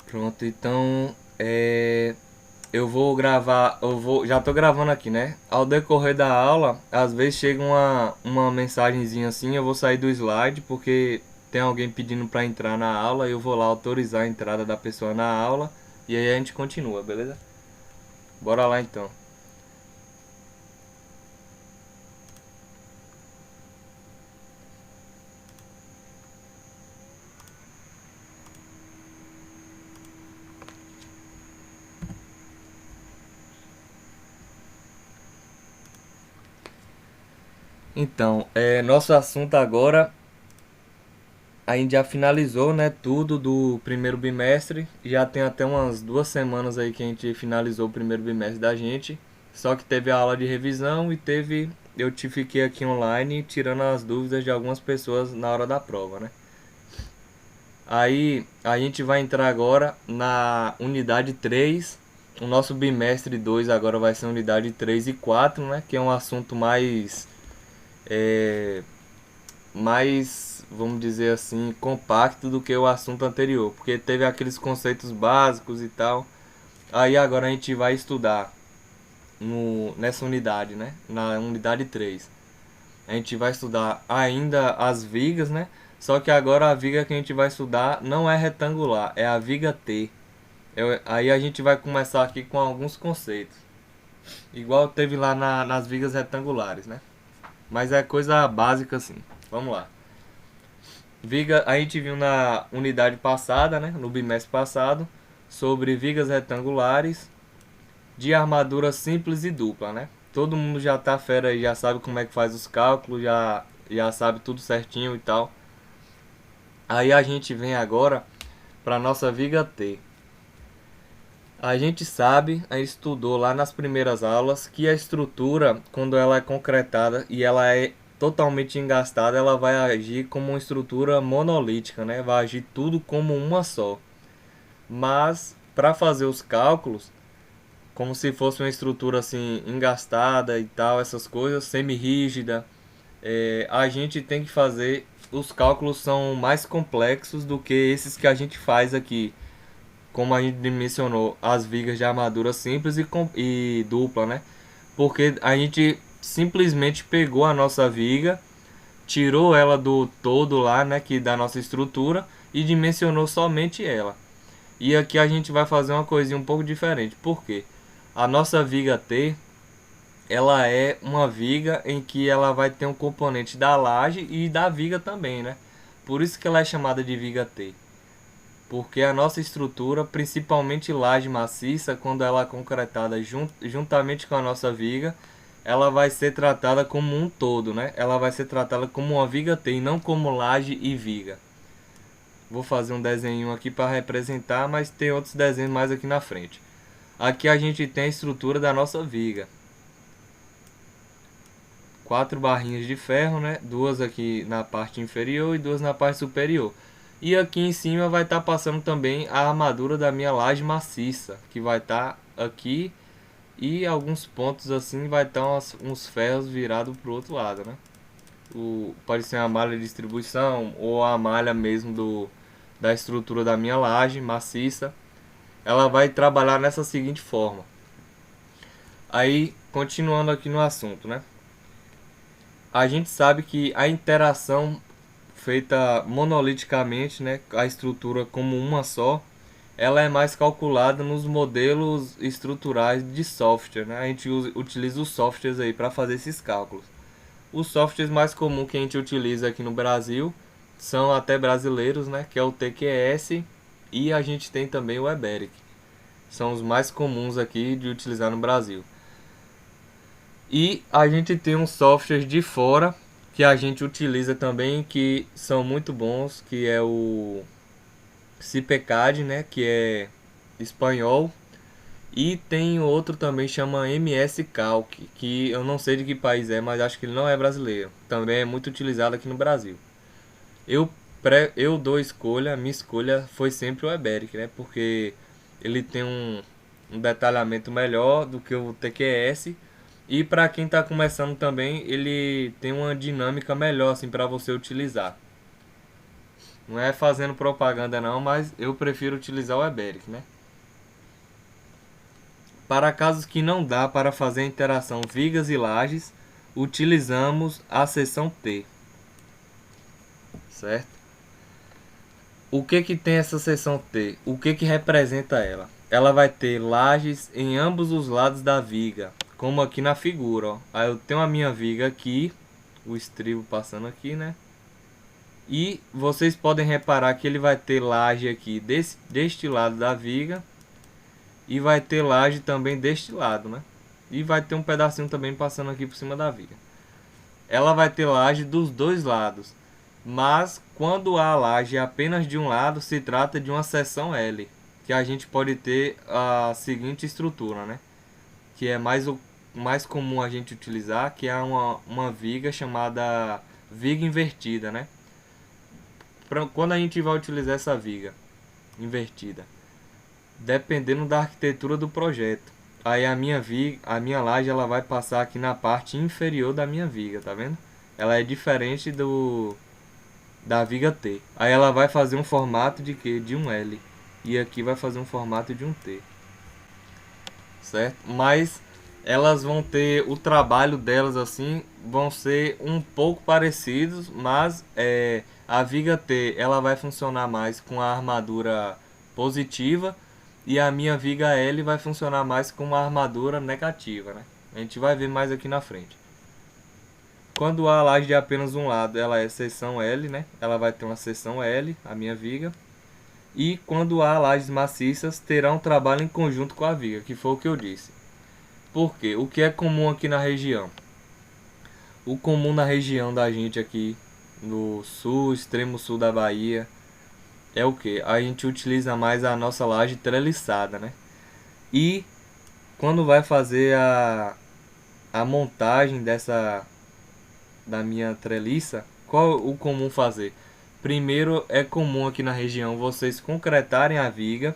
Pronto, então eu vou gravar, já tô gravando aqui, né? Ao decorrer da aula, às vezes chega uma mensagenzinha assim, eu vou sair do slide porque tem alguém pedindo pra entrar na aula, eu vou lá autorizar a entrada da pessoa na aula e aí a gente continua, beleza? Bora lá então. Então, nosso assunto agora, a gente já finalizou, né, tudo do primeiro bimestre. Já tem até umas 2 semanas aí que a gente finalizou o primeiro bimestre da gente. Só que teve a aula de revisão e eu te fiquei aqui online tirando as dúvidas de algumas pessoas na hora da prova, né? Aí a gente vai entrar agora na unidade 3. O nosso bimestre 2 agora vai ser unidade 3 e 4, né? Que é um assunto é, mais, vamos dizer assim, compacto do que o assunto anterior, porque teve aqueles conceitos básicos e tal. Aí agora a gente vai estudar nessa unidade, né? Na unidade 3. A gente vai estudar ainda as vigas, né? Só que agora a viga que a gente vai estudar não é retangular, é a viga T. Aí a gente vai começar aqui com alguns conceitos. Igual teve lá nas vigas retangulares, né? Mas é coisa básica assim. Vamos lá. Viga, a gente viu na unidade passada, né, no bimestre passado, sobre vigas retangulares de armadura simples e dupla, né? Todo mundo já tá fera aí, já sabe como é que faz os cálculos, já sabe tudo certinho e tal. Aí a gente vem agora para nossa viga T. A gente sabe, a gente estudou lá nas primeiras aulas que a estrutura, quando ela é concretada e ela é totalmente engastada, ela vai agir como uma estrutura monolítica, né? Vai agir tudo como uma só. Mas para fazer os cálculos, como se fosse uma estrutura assim engastada e tal, essas coisas, semi-rígida, a gente tem que fazer. Os cálculos são mais complexos do que esses que a gente faz aqui, como a gente mencionou, as vigas de armadura simples e dupla, né? Porque a gente simplesmente pegou a nossa viga, tirou ela do todo lá, né, que da nossa estrutura e dimensionou somente ela. E aqui a gente vai fazer uma coisinha um pouco diferente. Por quê? A nossa viga T, ela é uma viga em que ela vai ter um componente da laje e da viga também, né? Por isso que ela é chamada de viga T. Porque a nossa estrutura, principalmente laje maciça, quando ela é concretada juntamente com a nossa viga, ela vai ser tratada como um todo, né? Ela vai ser tratada como uma viga T e não como laje e viga. Vou fazer um desenho aqui para representar, mas tem outros desenhos mais aqui na frente. Aqui a gente tem a estrutura da nossa viga. 4 barrinhas de ferro, né? Duas aqui na parte inferior e duas na parte superior. E aqui em cima vai estar passando também a armadura da minha laje maciça, que vai estar aqui, e alguns pontos assim vai estar uns ferros virados para o outro lado, né? Pode ser uma malha de distribuição ou a malha mesmo da estrutura da minha laje maciça. Ela vai trabalhar nessa seguinte forma. Aí, continuando aqui no assunto, né? A gente sabe que a interação feita monoliticamente, né, a estrutura como uma só, ela é mais calculada nos modelos estruturais de software, né? A gente utiliza os softwares aí para fazer esses cálculos. Os softwares mais comuns que a gente utiliza aqui no Brasil são até brasileiros, né, que é o TQS, e a gente tem também o Eberic. São os mais comuns aqui de utilizar no Brasil. E a gente tem uns softwares de fora que a gente utiliza também, que são muito bons, que é o CIPECAD, né, que é espanhol, e tem outro também chama MS Calc, que eu não sei de que país é, mas acho que ele não é brasileiro. Também é muito utilizado aqui no Brasil. Eu eu dou escolha, a minha escolha foi sempre o Eberic, né, porque ele tem um detalhamento melhor do que o TQS. E para quem está começando também, ele tem uma dinâmica melhor assim para você utilizar. Não é fazendo propaganda não, mas eu prefiro utilizar o Eberic, né? Para casos que não dá para fazer a interação vigas e lajes, utilizamos a seção T, certo? O que que tem essa seção T? O que que representa ela? Ela vai ter lajes em ambos os lados da viga, como aqui na figura, ó. Aí eu tenho a minha viga aqui, o estribo passando aqui, né? E vocês podem reparar que ele vai ter laje aqui deste lado da viga e vai ter laje também deste lado, né? E vai ter um pedacinho também passando aqui por cima da viga. Ela vai ter laje dos dois lados, mas quando há laje apenas de um lado, se trata de uma seção L, que a gente pode ter a seguinte estrutura, né? Que é mais comum a gente utilizar, que é uma viga chamada viga invertida, né? Quando a gente vai utilizar essa viga invertida, dependendo da arquitetura do projeto, aí a minha laje ela vai passar aqui na parte inferior da minha viga, tá vendo? Ela é diferente da viga T. Aí ela vai fazer um formato de quê? De um L. E aqui vai fazer um formato de um T. Certo? Mas elas vão ter o trabalho delas assim, vão ser um pouco parecidos, mas a viga T ela vai funcionar mais com a armadura positiva e a minha viga L vai funcionar mais com uma armadura negativa, né? A gente vai ver mais aqui na frente. Quando a laje de apenas um lado, ela é seção L, né? Ela vai ter uma seção L, a minha viga. E quando há lajes maciças, terá um trabalho em conjunto com a viga, que foi o que eu disse. Por quê? O que é comum aqui na região? O comum na região da gente aqui, no sul, extremo sul da Bahia, é o que? A gente utiliza mais a nossa laje treliçada, né? E quando vai fazer a montagem da minha treliça, qual o comum fazer? Primeiro é comum aqui na região vocês concretarem a viga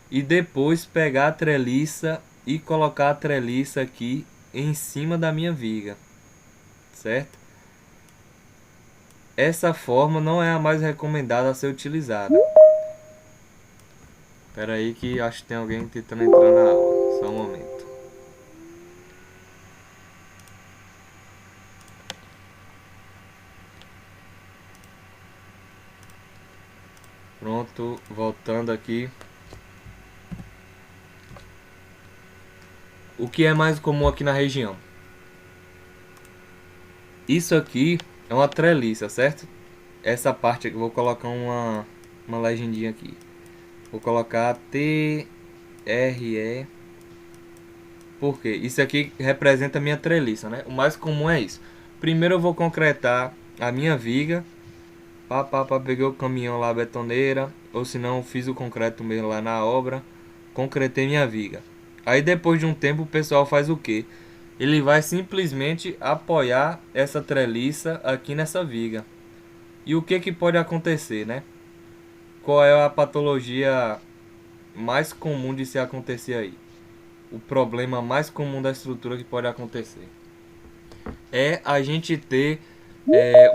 e depois pegar a treliça e colocar a treliça aqui em cima da minha viga, certo? Essa forma não é a mais recomendada a ser utilizada. Espera aí que acho que tem alguém tentando entrar na aula, só um momento. Pronto, voltando aqui. O que é mais comum aqui na região? Isso aqui é uma treliça, certo? Essa parte aqui, vou colocar uma legendinha aqui. Vou colocar TRE. Por quê? Isso aqui representa a minha treliça, né? O mais comum é isso. Primeiro eu vou concretar a minha viga. Peguei o caminhão lá, a betoneira. Ou se não, fiz o concreto mesmo lá na obra. Concretei minha viga. Aí depois de um tempo o pessoal faz o quê? Ele vai simplesmente apoiar essa treliça aqui nessa viga. E o que que pode acontecer, né? Qual é a patologia mais comum de se acontecer aí? O problema mais comum da estrutura que pode acontecer é a gente ter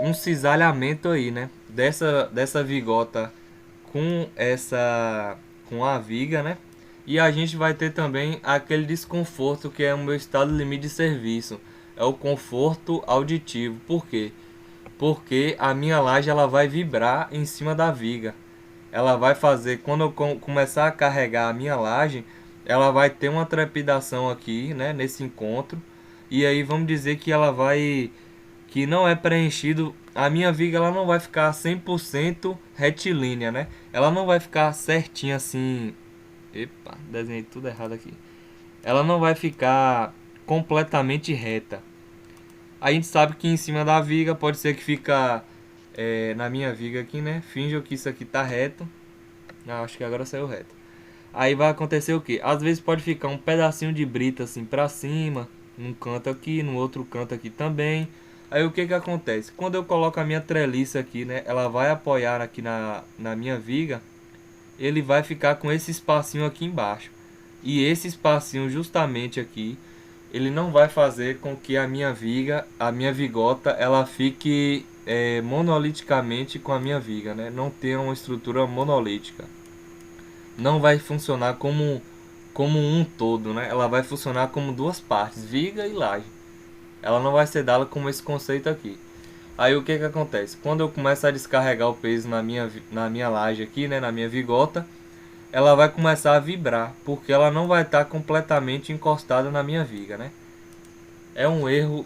um cisalhamento aí, né? Dessa vigota com a viga, né? E a gente vai ter também aquele desconforto que é o meu estado limite de serviço. É o conforto auditivo. Por quê? Porque a minha laje ela vai vibrar em cima da viga. Ela vai fazer, quando eu começar a carregar a minha laje, ela vai ter uma trepidação aqui, né, nesse encontro. E aí vamos dizer que ela vai, que não é preenchido, a minha viga ela não vai ficar 100% retilínea, né? Ela não vai ficar certinha assim. Epa, desenhei tudo errado aqui. Ela não vai ficar completamente reta. A gente sabe que em cima da viga pode ser que fica na minha viga aqui, né? Finge que isso aqui tá reto. Acho que agora saiu reto. Aí vai acontecer o que? Às vezes pode ficar um pedacinho de brita assim pra cima, num canto aqui, no outro canto aqui também. Aí o que que acontece? Quando eu coloco a minha treliça aqui, né? Ela vai apoiar aqui na minha viga. Ele vai ficar com esse espacinho aqui embaixo. E esse espacinho justamente aqui, ele não vai fazer com que a minha viga, a minha vigota, ela fique monoliticamente com a minha viga, né? Não tem uma estrutura monolítica. Não vai funcionar como um todo, né? Ela vai funcionar como duas partes, viga e laje. Ela não vai ser dada como esse conceito aqui. Aí o que acontece? Quando eu começo a descarregar o peso na minha laje aqui, né, na minha vigota, ela vai começar a vibrar, porque ela não vai estar completamente encostada na minha viga, né? É um erro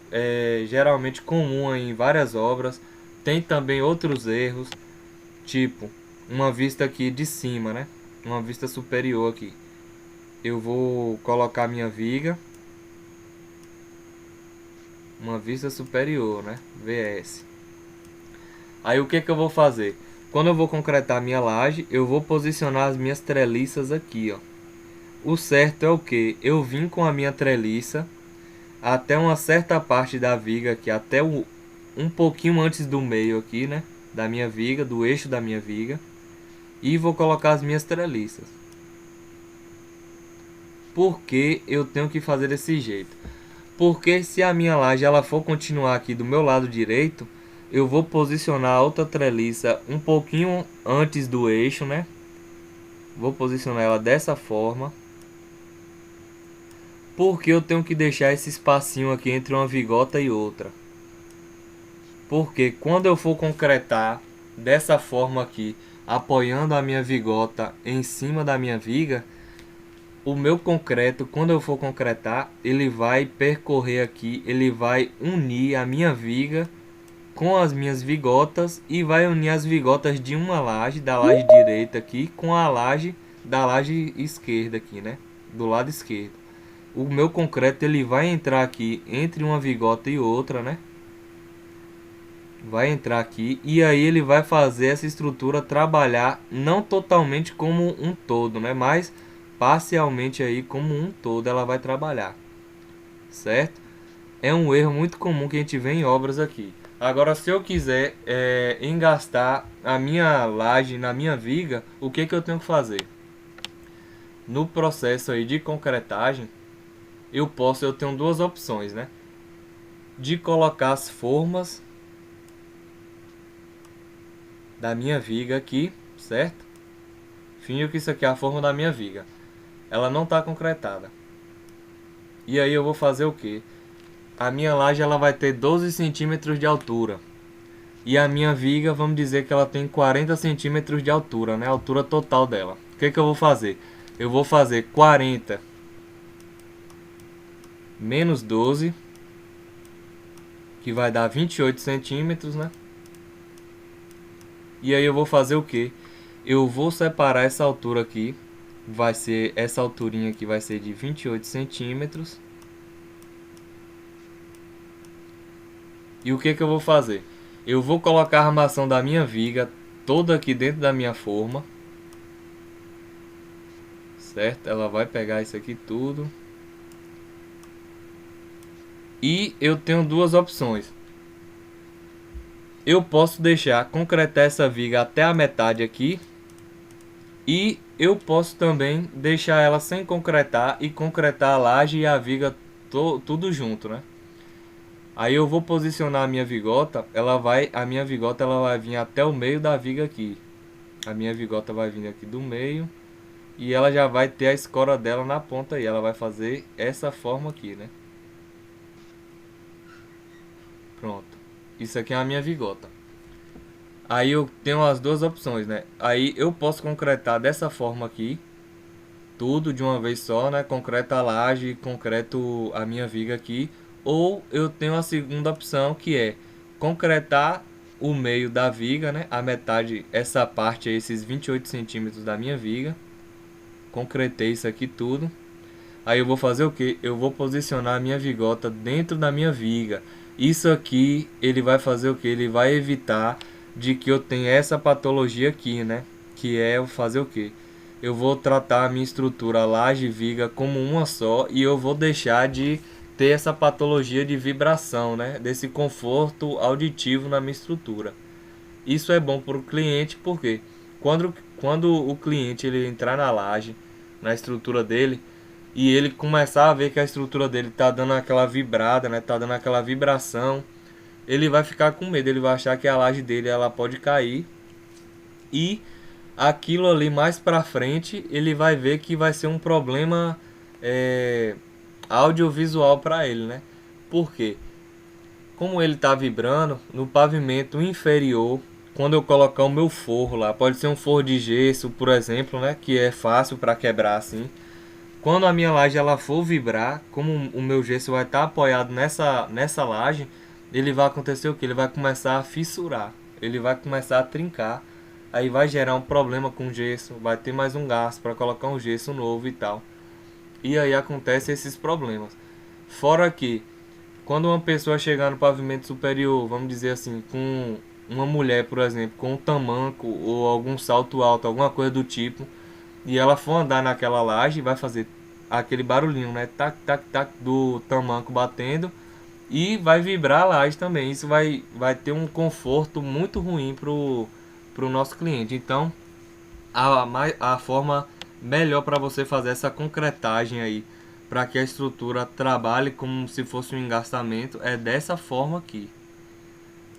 geralmente comum em várias obras. Tem também outros erros, tipo uma vista aqui de cima, né? Uma vista superior aqui. Eu vou colocar minha viga, uma vista superior, né? VS. Aí o que eu vou fazer? Quando eu vou concretar minha laje, eu vou posicionar as minhas treliças aqui, ó. O certo é o que? Eu vim com a minha treliça até uma certa parte da viga aqui, até um pouquinho antes do meio aqui, né? Da minha viga, do eixo da minha viga. E vou colocar as minhas treliças. Por que eu tenho que fazer desse jeito? Porque se a minha laje ela for continuar aqui do meu lado direito, eu vou posicionar a outra treliça um pouquinho antes do eixo, né? Vou posicionar ela dessa forma. Porque eu tenho que deixar esse espacinho aqui entre uma vigota e outra. Porque quando eu for concretar dessa forma aqui, apoiando a minha vigota em cima da minha viga, o meu concreto, quando eu for concretar, ele vai percorrer aqui, ele vai unir a minha viga com as minhas vigotas e vai unir as vigotas de uma laje, da laje direita aqui, com a laje da laje esquerda aqui, né? Do lado esquerdo. O meu concreto ele vai entrar aqui entre uma vigota e outra, né? Vai entrar aqui e aí ele vai fazer essa estrutura trabalhar não totalmente como um todo, né? Mas parcialmente aí como um todo ela vai trabalhar, certo? É um erro muito comum que a gente vê em obras aqui. Agora, se eu quiser engastar a minha laje na minha viga, o que eu tenho que fazer? No processo aí de concretagem, eu tenho duas opções, né? De colocar as formas da minha viga aqui, certo? Finjo que isso aqui é a forma da minha viga. Ela não está concretada. E aí eu vou fazer o que? A minha laje ela vai ter 12 centímetros de altura. E a minha viga, vamos dizer que ela tem 40 centímetros de altura, né? A altura total dela. O que eu vou fazer? Eu vou fazer 40 menos 12, que vai dar 28 centímetros, né? E aí eu vou fazer o que? Eu vou separar essa altura aqui. Vai ser essa alturinha aqui, vai ser de 28 centímetros. E o que eu vou fazer? Eu vou colocar a armação da minha viga toda aqui dentro da minha forma. Certo? Ela vai pegar isso aqui tudo. E eu tenho duas opções. Eu posso deixar concretar essa viga até a metade aqui. E eu posso também deixar ela sem concretar e concretar a laje e a viga tudo junto, né? Aí eu vou posicionar a minha vigota, a minha vigota ela vai vir até o meio da viga aqui. A minha vigota vai vir aqui do meio e ela já vai ter a escora dela na ponta aí, ela vai fazer essa forma aqui, né? Pronto. Isso aqui é a minha vigota. Aí eu tenho as duas opções, né? Aí eu posso concretar dessa forma aqui, tudo de uma vez só, né? Concreto a laje, concreto a minha viga aqui. Ou eu tenho a segunda opção, que é concretar o meio da viga, né? A metade, essa parte aí, esses 28 centímetros da minha viga. Concretei isso aqui tudo. Aí eu vou fazer o que? Eu vou posicionar a minha vigota dentro da minha viga. Isso aqui, ele vai fazer o que? Ele vai evitar de que eu tenha essa patologia aqui, né? Que é eu fazer o que? Eu vou tratar a minha estrutura laje e viga como uma só e eu vou deixar de ter essa patologia de vibração, né? Desse conforto auditivo na minha estrutura. Isso é bom para o cliente porque quando o cliente ele entrar na laje, na estrutura dele, e ele começar a ver que a estrutura dele tá dando aquela vibrada, né? Tá dando aquela vibração, ele vai ficar com medo, ele vai achar que a laje dele ela pode cair e aquilo ali mais pra frente ele vai ver que vai ser um problema audiovisual para ele, né? Por quê? Como ele tá vibrando no pavimento inferior, quando eu colocar o meu forro lá, pode ser um forro de gesso, por exemplo, né, que é fácil para quebrar assim. Quando a minha laje ela for vibrar, como o meu gesso vai estar apoiado nessa laje, ele vai acontecer o que? Ele vai começar a fissurar, ele vai começar a trincar, aí vai gerar um problema com o gesso, vai ter mais um gasto para colocar um gesso novo e tal. E aí acontecem esses problemas. Fora que quando uma pessoa chegar no pavimento superior, vamos dizer assim, com uma mulher, por exemplo, com um tamanco ou algum salto alto, alguma coisa do tipo, e ela for andar naquela laje, vai fazer aquele barulhinho, né? Tac, tac, tac do tamanco batendo e vai vibrar a laje também. Isso vai ter um conforto muito ruim pro nosso cliente. Então, a forma melhor para você fazer essa concretagem aí, para que a estrutura trabalhe como se fosse um engastamento, é dessa forma aqui.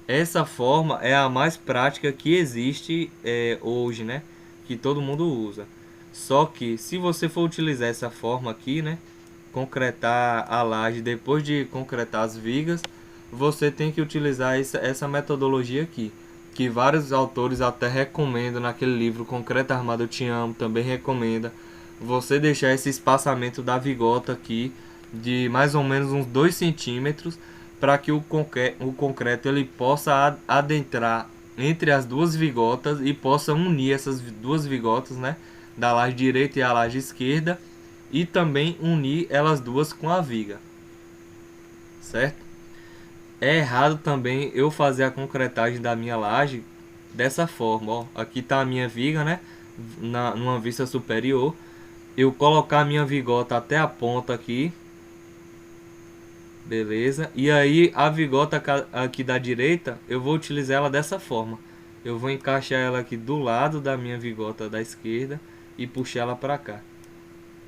Essa forma é a mais prática que existe hoje, né? Que todo mundo usa. Só que se você for utilizar essa forma aqui, né? Concretar a laje depois de concretar as vigas, você tem que utilizar essa metodologia aqui. Que vários autores até recomendam naquele livro Concreto Armado Eu Te Amo, também recomenda você deixar esse espaçamento da vigota aqui de mais ou menos uns 2 centímetros para que o concreto ele possa adentrar entre as duas vigotas e possa unir essas duas vigotas, né, da laje direita e a laje esquerda, e também unir elas duas com a viga, certo? É errado também eu fazer a concretagem da minha laje dessa forma, ó. Aqui tá a minha viga, né, numa vista superior. Eu colocar a minha vigota até a ponta aqui, beleza? E aí a vigota aqui da direita, eu vou utilizar ela dessa forma. Eu vou encaixar ela aqui do lado da minha vigota da esquerda e puxar ela para cá.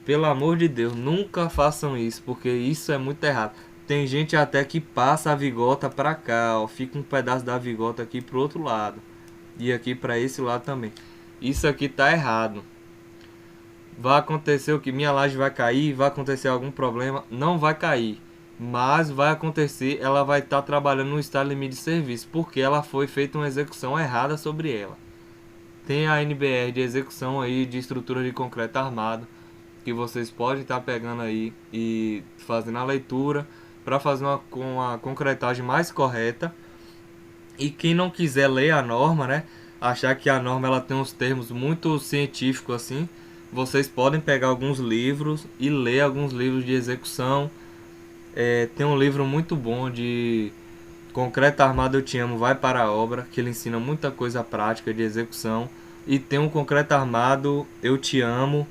Pelo amor de Deus, nunca façam isso, porque isso é muito errado. Tem gente até que passa a vigota para cá, ó, fica um pedaço da vigota aqui pro outro lado e aqui para esse lado também. Isso aqui tá errado. Vai acontecer o que? Minha laje vai cair, vai acontecer algum problema? Não vai cair, mas vai acontecer, ela vai estar trabalhando no estado limite de serviço, porque ela foi feita uma execução errada sobre ela. Tem a NBR de execução aí de estrutura de concreto armado, que vocês podem estar pegando aí e fazendo a leitura para fazer uma concretagem mais correta. E quem não quiser ler a norma, né, achar que a norma ela tem uns termos muito científicos assim, vocês podem pegar alguns livros e ler alguns livros de execução. Tem um livro muito bom de Concreto Armado Eu Te Amo, Vai para a Obra, que ele ensina muita coisa prática de execução. E tem um Concreto Armado Eu Te Amo,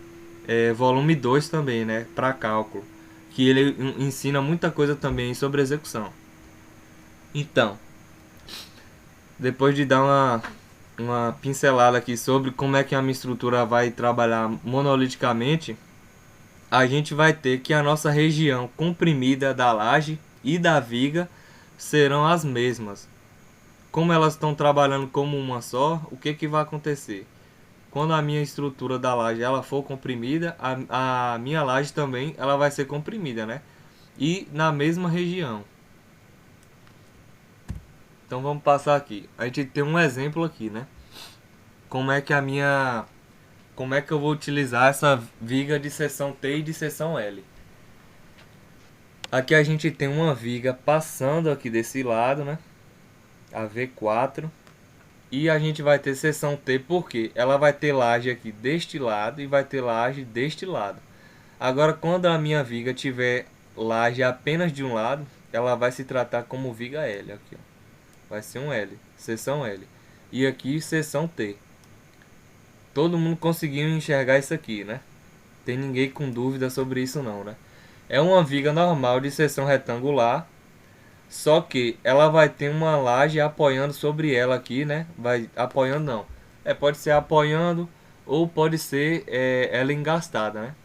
volume 2 também, né, para cálculo, que ele ensina muita coisa também sobre execução. Então, depois de dar uma pincelada aqui sobre como é que a minha estrutura vai trabalhar monoliticamente, a gente vai ter que a nossa região comprimida da laje e da viga serão as mesmas. Como elas estão trabalhando como uma só, o que vai acontecer? Quando a minha estrutura da laje ela for comprimida, a minha laje também ela vai ser comprimida, né? E na mesma região. Então vamos passar aqui. A gente tem um exemplo aqui, né? Como é que eu vou utilizar essa viga de seção T e de seção L. Aqui a gente tem uma viga passando aqui desse lado, né? A V4. E a gente vai ter seção T porque ela vai ter laje aqui deste lado e vai ter laje deste lado. Agora quando a minha viga tiver laje apenas de um lado, ela vai se tratar como viga L. Aqui, ó. Vai ser um L, seção L. E aqui seção T. Todo mundo conseguiu enxergar isso aqui, né? Tem ninguém com dúvida sobre isso não, né? É uma viga normal de seção retangular, só que ela vai ter uma laje apoiando sobre ela aqui, né? Vai apoiando não. Pode ser apoiando ou pode ser ela engastada, né?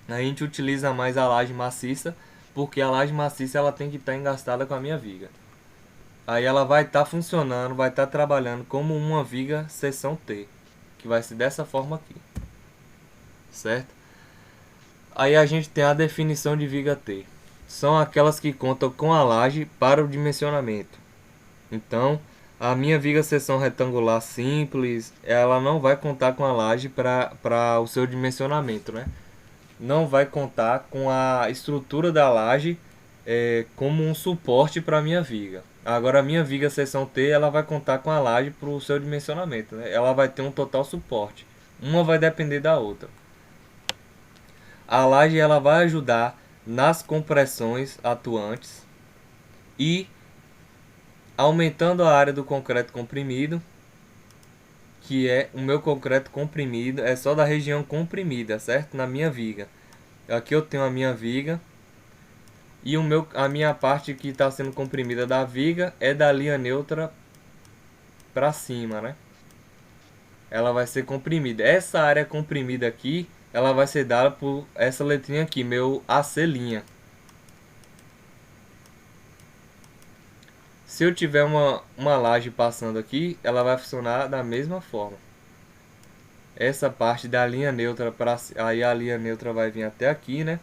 A gente utiliza mais a laje maciça, porque a laje maciça ela tem que estar engastada com a minha viga. Aí ela vai estar funcionando, vai estar trabalhando como uma viga seção T, que vai ser dessa forma aqui, certo? Aí a gente tem a definição de viga T. São aquelas que contam com a laje para o dimensionamento. Então, a minha viga seção retangular simples, ela não vai contar com a laje para o seu dimensionamento, né? Não vai contar com a estrutura da laje como um suporte para a minha viga. Agora, a minha viga seção T, ela vai contar com a laje para o seu dimensionamento, né? Ela vai ter um total suporte. Uma vai depender da outra. A laje ela vai ajudar nas compressões atuantes e aumentando a área do concreto comprimido, que é o meu concreto comprimido, é só da região comprimida, certo? Na minha viga. Aqui eu tenho a minha viga e a minha parte que está sendo comprimida da viga é da linha neutra para cima, né? Ela vai ser comprimida. Essa área comprimida aqui, ela vai ser dada por essa letrinha aqui, meu AC'. Se eu tiver uma laje passando aqui, ela vai funcionar da mesma forma. Essa parte da linha neutra, aí a linha neutra vai vir até aqui, né?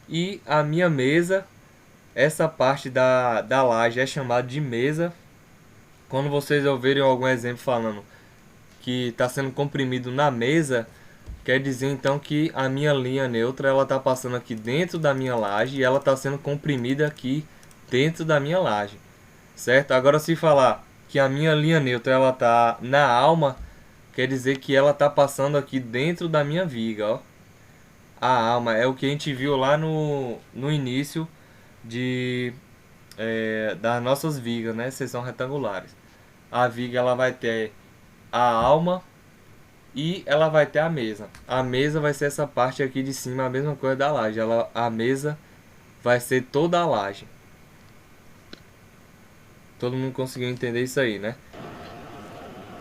E a minha mesa, essa parte da laje é chamada de mesa. Quando vocês ouvirem algum exemplo falando que está sendo comprimido na mesa, quer dizer então que a minha linha neutra ela está passando aqui dentro da minha laje e ela está sendo comprimida aqui dentro da minha laje, certo? Agora se falar que a minha linha neutra ela está na alma, quer dizer que ela está passando aqui dentro da minha viga, ó. A alma é o que a gente viu lá no início das nossas vigas, né? Seção retangulares. A viga ela vai ter a alma e ela vai ter a mesa. A mesa vai ser essa parte aqui de cima, a mesma coisa da laje. A mesa vai ser toda a laje. Todo mundo conseguiu entender isso aí, né?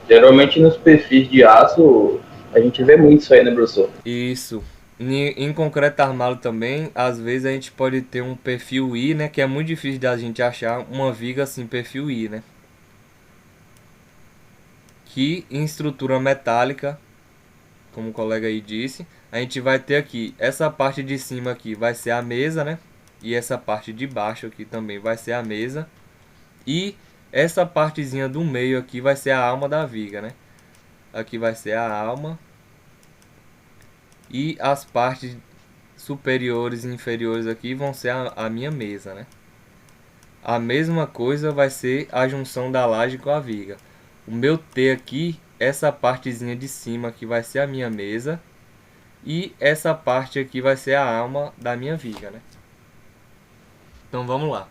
Geralmente nos perfis de aço, a gente vê muito isso aí, né, professor? Isso. Em concreto armado também, às vezes a gente pode ter um perfil I, né? Que é muito difícil da gente achar uma viga assim, perfil I, né? Que em estrutura metálica, como o colega aí disse, a gente vai ter aqui, essa parte de cima aqui vai ser a mesa, né? E essa parte de baixo aqui também vai ser a mesa. E essa partezinha do meio aqui vai ser a alma da viga, né? Aqui vai ser a alma. E as partes superiores e inferiores aqui vão ser a minha mesa, né? A mesma coisa vai ser a junção da laje com a viga. O meu T aqui, essa partezinha de cima aqui vai ser a minha mesa. E essa parte aqui vai ser a alma da minha viga, né? Então vamos lá.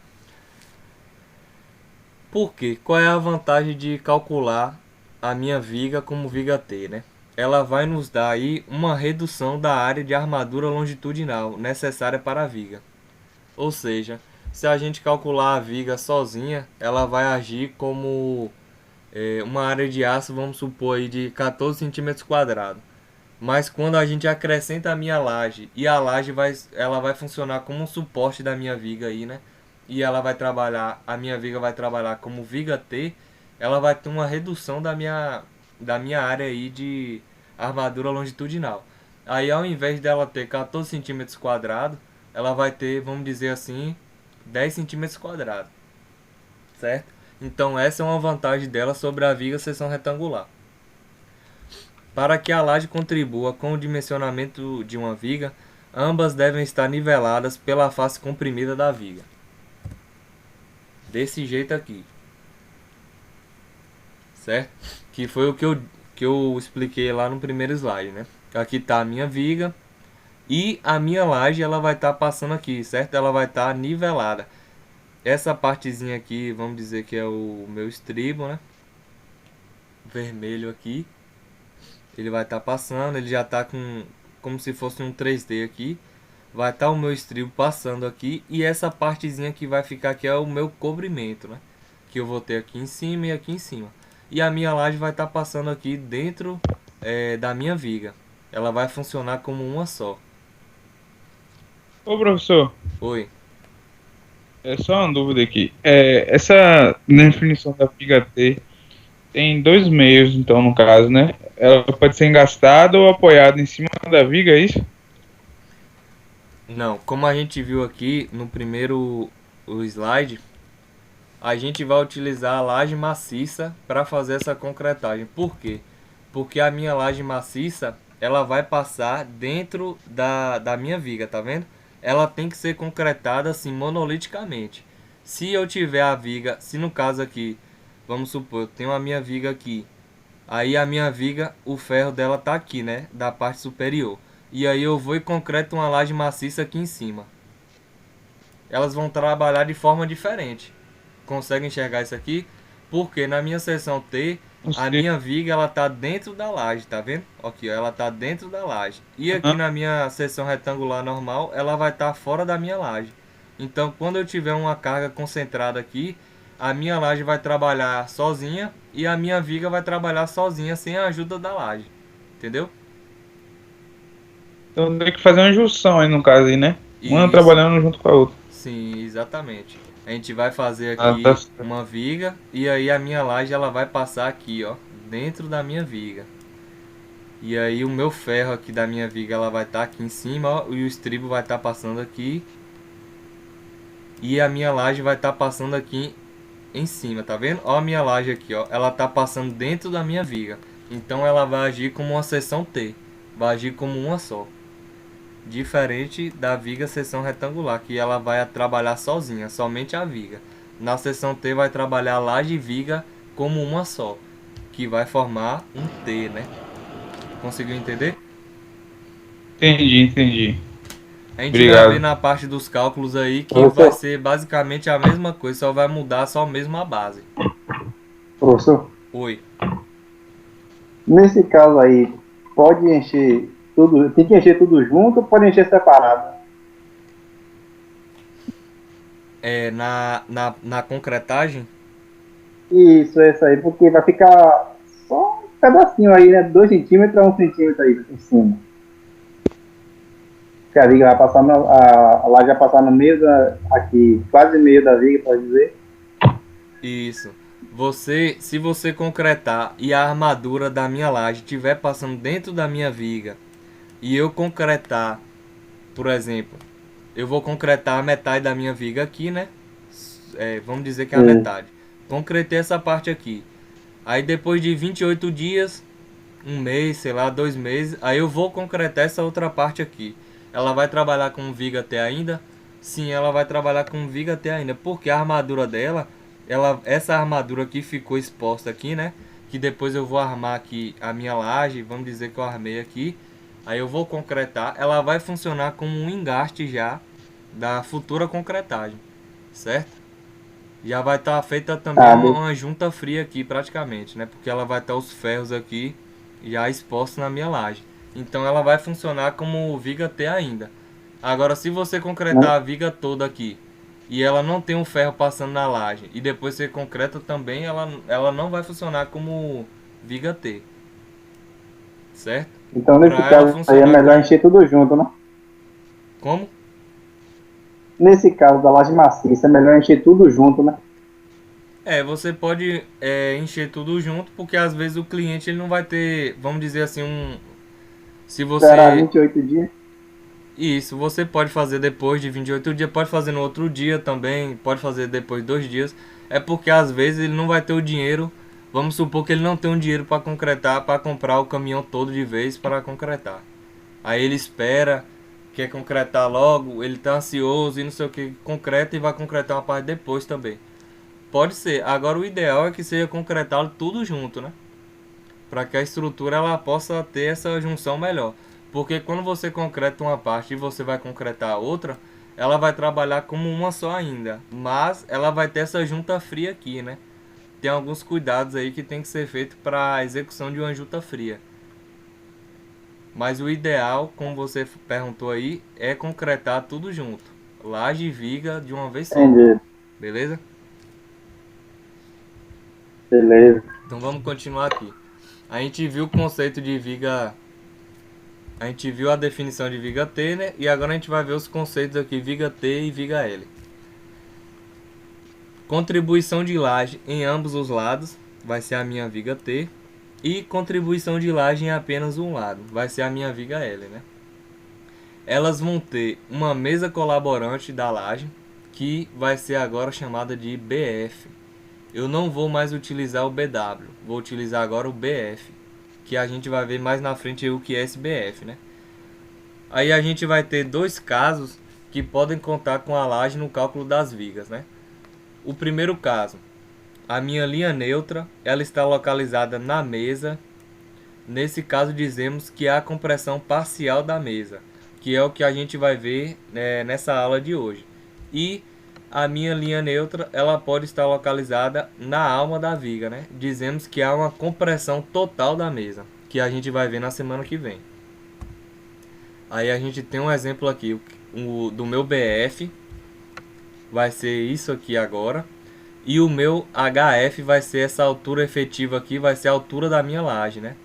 Por quê? Qual é a vantagem de calcular a minha viga como viga T, né? Ela vai nos dar aí uma redução da área de armadura longitudinal necessária para a viga. Ou seja, se a gente calcular a viga sozinha, ela vai agir como uma área de aço, vamos supor aí de 14 centímetros quadrados. Mas quando a gente acrescenta a minha laje e a laje ela vai funcionar como um suporte da minha viga aí, né? E ela vai trabalhar, a minha viga vai trabalhar como viga T, ela vai ter uma redução da minha área aí de armadura longitudinal. Aí ao invés dela ter 14 centímetros quadrados, ela vai ter, vamos dizer assim, 10 centímetros quadrados, certo? Então essa é uma vantagem dela sobre a viga seção retangular. Para que a laje contribua com o dimensionamento de uma viga, ambas devem estar niveladas pela face comprimida da viga. Desse jeito aqui, certo? Que foi o que eu expliquei lá no primeiro slide, né? Aqui está a minha viga e a minha laje ela vai estar passando aqui, certo? Ela vai estar nivelada. Essa partezinha aqui, vamos dizer que é o meu estribo, né? Vermelho aqui. Ele vai estar passando, ele já está com como se fosse um 3D aqui. Vai estar o meu estribo passando aqui e essa partezinha que vai ficar aqui é o meu cobrimento, né? Que eu vou ter aqui em cima e aqui em cima. E a minha laje vai estar passando aqui dentro da minha viga. Ela vai funcionar como uma só. Ô, professor, Oi. É só uma dúvida aqui. Essa definição da viga T tem dois meios, então, no caso, né? Ela pode ser engastada ou apoiada em cima da viga, é isso? Não, como a gente viu aqui no primeiro o slide, a gente vai utilizar a laje maciça para fazer essa concretagem. Por quê? Porque a minha laje maciça, ela vai passar dentro da minha viga, tá vendo? Ela tem que ser concretada assim monoliticamente. Se eu tiver a viga, se no caso aqui, vamos supor, eu tenho a minha viga aqui. Aí a minha viga, o ferro dela tá aqui, né, da parte superior. E aí eu vou e concreto uma laje maciça aqui em cima. Elas vão trabalhar de forma diferente. Consegue enxergar isso aqui? Porque na minha seção T, Não a sei. minha viga ela tá dentro da laje, tá vendo? Aqui, ó, ela tá dentro da laje. E aqui Aham. na minha seção retangular normal, ela vai estar fora da minha laje. Então, quando eu tiver uma carga concentrada aqui, a minha laje vai trabalhar sozinha e a minha viga vai trabalhar sozinha sem a ajuda da laje. Entendeu? Então tem que fazer uma junção aí no caso aí, né? Uma Isso. trabalhando junto com a outra. Sim, exatamente. A gente vai fazer Ah, tá aqui certo. uma viga e aí a minha laje ela vai passar aqui, ó, dentro da minha viga. E aí o meu ferro aqui da minha viga ela vai estar aqui em cima, ó, e o estribo vai estar passando aqui e a minha laje vai estar passando aqui em cima, tá vendo? Ó a minha laje aqui, ó, ela tá passando dentro da minha viga. Então ela vai agir como uma seção T, vai agir como uma só. Diferente da viga seção retangular, que ela vai trabalhar sozinha, somente a viga. Na seção T vai trabalhar laje e viga como uma só, que vai formar um T, né? Conseguiu entender? Entendi, entendi. A gente vai ver Obrigado. na parte dos cálculos aí que vai Professor, ser basicamente a mesma coisa, só vai mudar só mesmo a base. professor, Oi. nesse caso aí, pode encher tudo, tem que encher tudo junto ou pode encher separado? Na concretagem, Isso aí, porque vai ficar só um pedacinho aí, né? 2 centímetros a 1 centímetro aí em cima. Que a viga vai passar, a laje vai passar no meio aqui, quase meio da viga, pode dizer. isso. Se você concretar e a armadura da minha laje estiver passando dentro da minha viga e eu concretar, por exemplo, eu vou concretar a metade da minha viga aqui, né? Vamos dizer que é a Sim. metade. Concretei essa parte aqui. Aí depois de 28 dias, um mês, sei lá, 2 meses, aí eu vou concretar essa outra parte aqui. Ela vai trabalhar com viga até ainda? Sim, ela vai trabalhar com viga até ainda, porque a armadura dela, essa armadura aqui ficou exposta aqui, né? Que depois eu vou armar aqui a minha laje, vamos dizer que eu armei aqui. Aí eu vou concretar, ela vai funcionar como um engaste já da futura concretagem, certo? Já vai estar feita também Ah, uma junta fria aqui praticamente, né? Porque ela vai estar os ferros aqui já expostos na minha laje. Então ela vai funcionar como viga T ainda. Agora se você concretar a viga toda aqui e ela não tem um ferro passando na laje e depois você concreta também, ela não vai funcionar como viga T, certo? então nesse Para ela caso aí é funcionar melhor como encher tudo junto, né? como? Nesse caso da laje maciça é melhor encher tudo junto, né? Você pode encher tudo junto, porque às vezes o cliente ele não vai ter, vamos dizer assim, se Esperar você 28 dias. isso, você pode fazer depois de 28 dias, pode fazer no outro dia também, pode fazer depois de 2 dias. É porque às vezes ele não vai ter o dinheiro. Vamos supor que ele não tem o dinheiro para concretar, para comprar o caminhão todo de vez para concretar. Aí ele espera, quer concretar logo, ele tá ansioso e não sei o que, concreta e vai concretar uma parte depois também. Pode ser. Agora o ideal é que seja concretá-lo tudo junto, né? Para que a estrutura ela possa ter essa junção melhor. Porque quando você concreta uma parte e você vai concretar a outra, ela vai trabalhar como uma só ainda, mas ela vai ter essa junta fria aqui, né? Tem alguns cuidados aí que tem que ser feito para a execução de uma junta fria. Mas o ideal, como você perguntou aí, é concretar tudo junto. Laje e viga de uma vez só. Entendi. Beleza? Beleza. Então vamos continuar aqui. A gente viu o conceito de viga. A gente viu a definição de viga T, né? E agora a gente vai ver os conceitos aqui, viga T e viga L. Contribuição de laje em ambos os lados, vai ser a minha viga T. E contribuição de laje em apenas um lado, vai ser a minha viga L, né? Elas vão ter uma mesa colaborante da laje, que vai ser agora chamada de BF. Eu não vou mais utilizar o BW, vou utilizar agora o BF, que a gente vai ver mais na frente o que é esse BF, né? Aí a gente vai ter dois casos que podem contar com a laje no cálculo das vigas, né? O primeiro caso, a minha linha neutra, ela está localizada na mesa. Nesse caso dizemos que há a compressão parcial da mesa, que é o que a gente vai ver nessa aula de hoje. E a minha linha neutra, ela pode estar localizada na alma da viga, né? Dizemos que há uma compressão total da mesa, que a gente vai ver na semana que vem. Aí a gente tem um exemplo aqui, do meu BF, vai ser isso aqui agora. E o meu HF vai ser essa altura efetiva aqui, vai ser a altura da minha laje, né?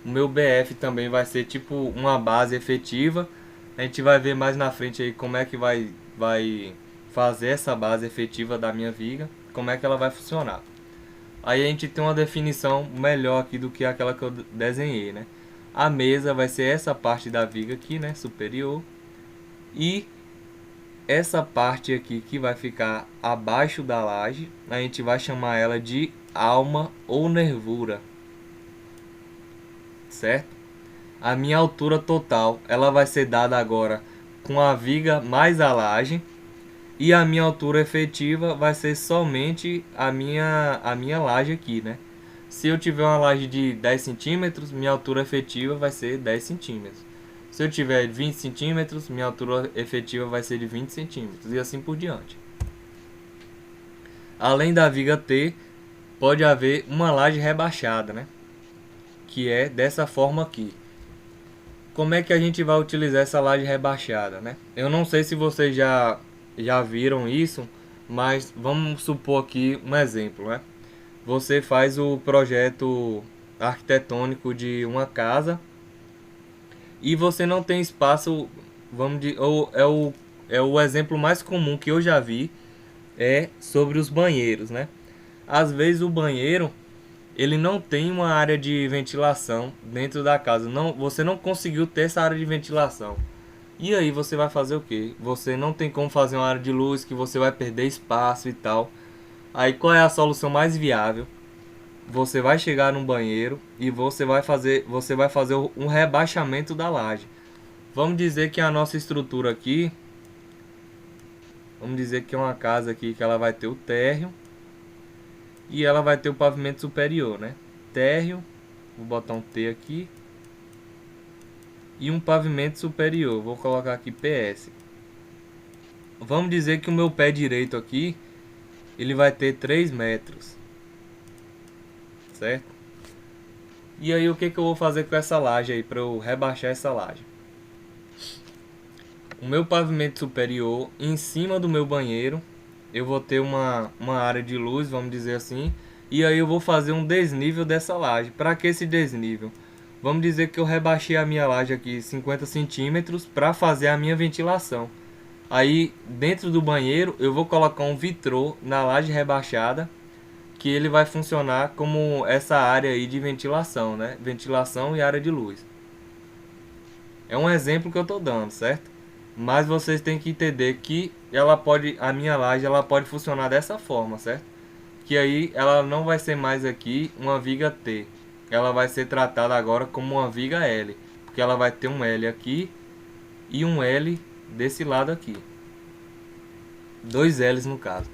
O meu BF também vai ser tipo uma base efetiva. A gente vai ver mais na frente aí como é que vai fazer essa base efetiva da minha viga, como é que ela vai funcionar. Aí a gente tem uma definição melhor aqui do que aquela que eu desenhei, né? A mesa vai ser essa parte da viga aqui, né, superior. E essa parte aqui que vai ficar abaixo da laje, a gente vai chamar ela de alma ou nervura. Certo? A minha altura total, ela vai ser dada agora com a viga mais a laje. E a minha altura efetiva vai ser somente a minha laje aqui, né? Se eu tiver uma laje de 10 centímetros, minha altura efetiva vai ser 10 centímetros. Se eu tiver 20 centímetros, minha altura efetiva vai ser de 20 centímetros. E assim por diante. Além da viga T, pode haver uma laje rebaixada, né? Que é dessa forma aqui. Como é que a gente vai utilizar essa laje rebaixada, né? Eu não sei se vocês já viram isso, mas vamos supor aqui um exemplo, né? Você faz o projeto arquitetônico de uma casa e você não tem espaço, é o exemplo mais comum que eu já vi é sobre os banheiros, né? Às vezes o banheiro ele não tem uma área de ventilação dentro da casa, você não conseguiu ter essa área de ventilação. E aí você vai fazer o que? Você não tem como fazer uma área de luz, que você vai perder espaço e tal. Aí qual é a solução mais viável? Você vai chegar num banheiro e você vai fazer um rebaixamento da laje. Vamos dizer que a nossa estrutura aqui, vamos dizer que é uma casa aqui que ela vai ter o térreo e ela vai ter o pavimento superior, né? Térreo, vou botar um T aqui. E um pavimento superior, vou colocar aqui PS. Vamos dizer que o meu pé direito aqui, ele vai ter 3 metros. Certo? E aí o que eu vou fazer com essa laje aí, para eu rebaixar essa laje? O meu pavimento superior, em cima do meu banheiro, eu vou ter uma área de luz, vamos dizer assim. E aí eu vou fazer um desnível dessa laje. Para que esse desnível? Vamos dizer que eu rebaixei a minha laje aqui 50 centímetros para fazer a minha ventilação. Aí dentro do banheiro eu vou colocar um vitrô na laje rebaixada, que ele vai funcionar como essa área aí de ventilação, né? Ventilação e área de luz. É um exemplo que eu estou dando, certo? Mas vocês têm que entender que a minha laje ela pode funcionar dessa forma, certo? Que aí ela não vai ser mais aqui uma viga T. Ela vai ser tratada agora como uma viga L, porque ela vai ter um L aqui e um L desse lado aqui. 2 L's no caso.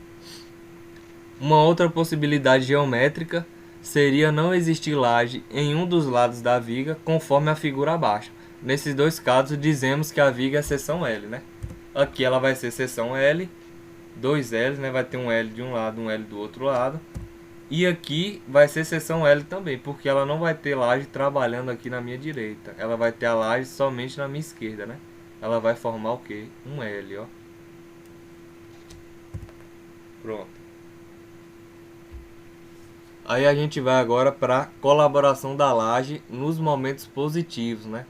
Uma outra possibilidade geométrica seria não existir laje em um dos lados da viga, conforme a figura abaixo. Nesses dois casos dizemos que a viga é seção L, né? Aqui ela vai ser seção L, 2 L's, né? Vai ter um L de um lado, um L do outro lado. E aqui vai ser seção L também, porque ela não vai ter laje trabalhando aqui na minha direita. Ela vai ter a laje somente na minha esquerda, né? Ela vai formar o quê? Um L, ó. Pronto. Aí a gente vai agora para colaboração da laje nos momentos positivos, né?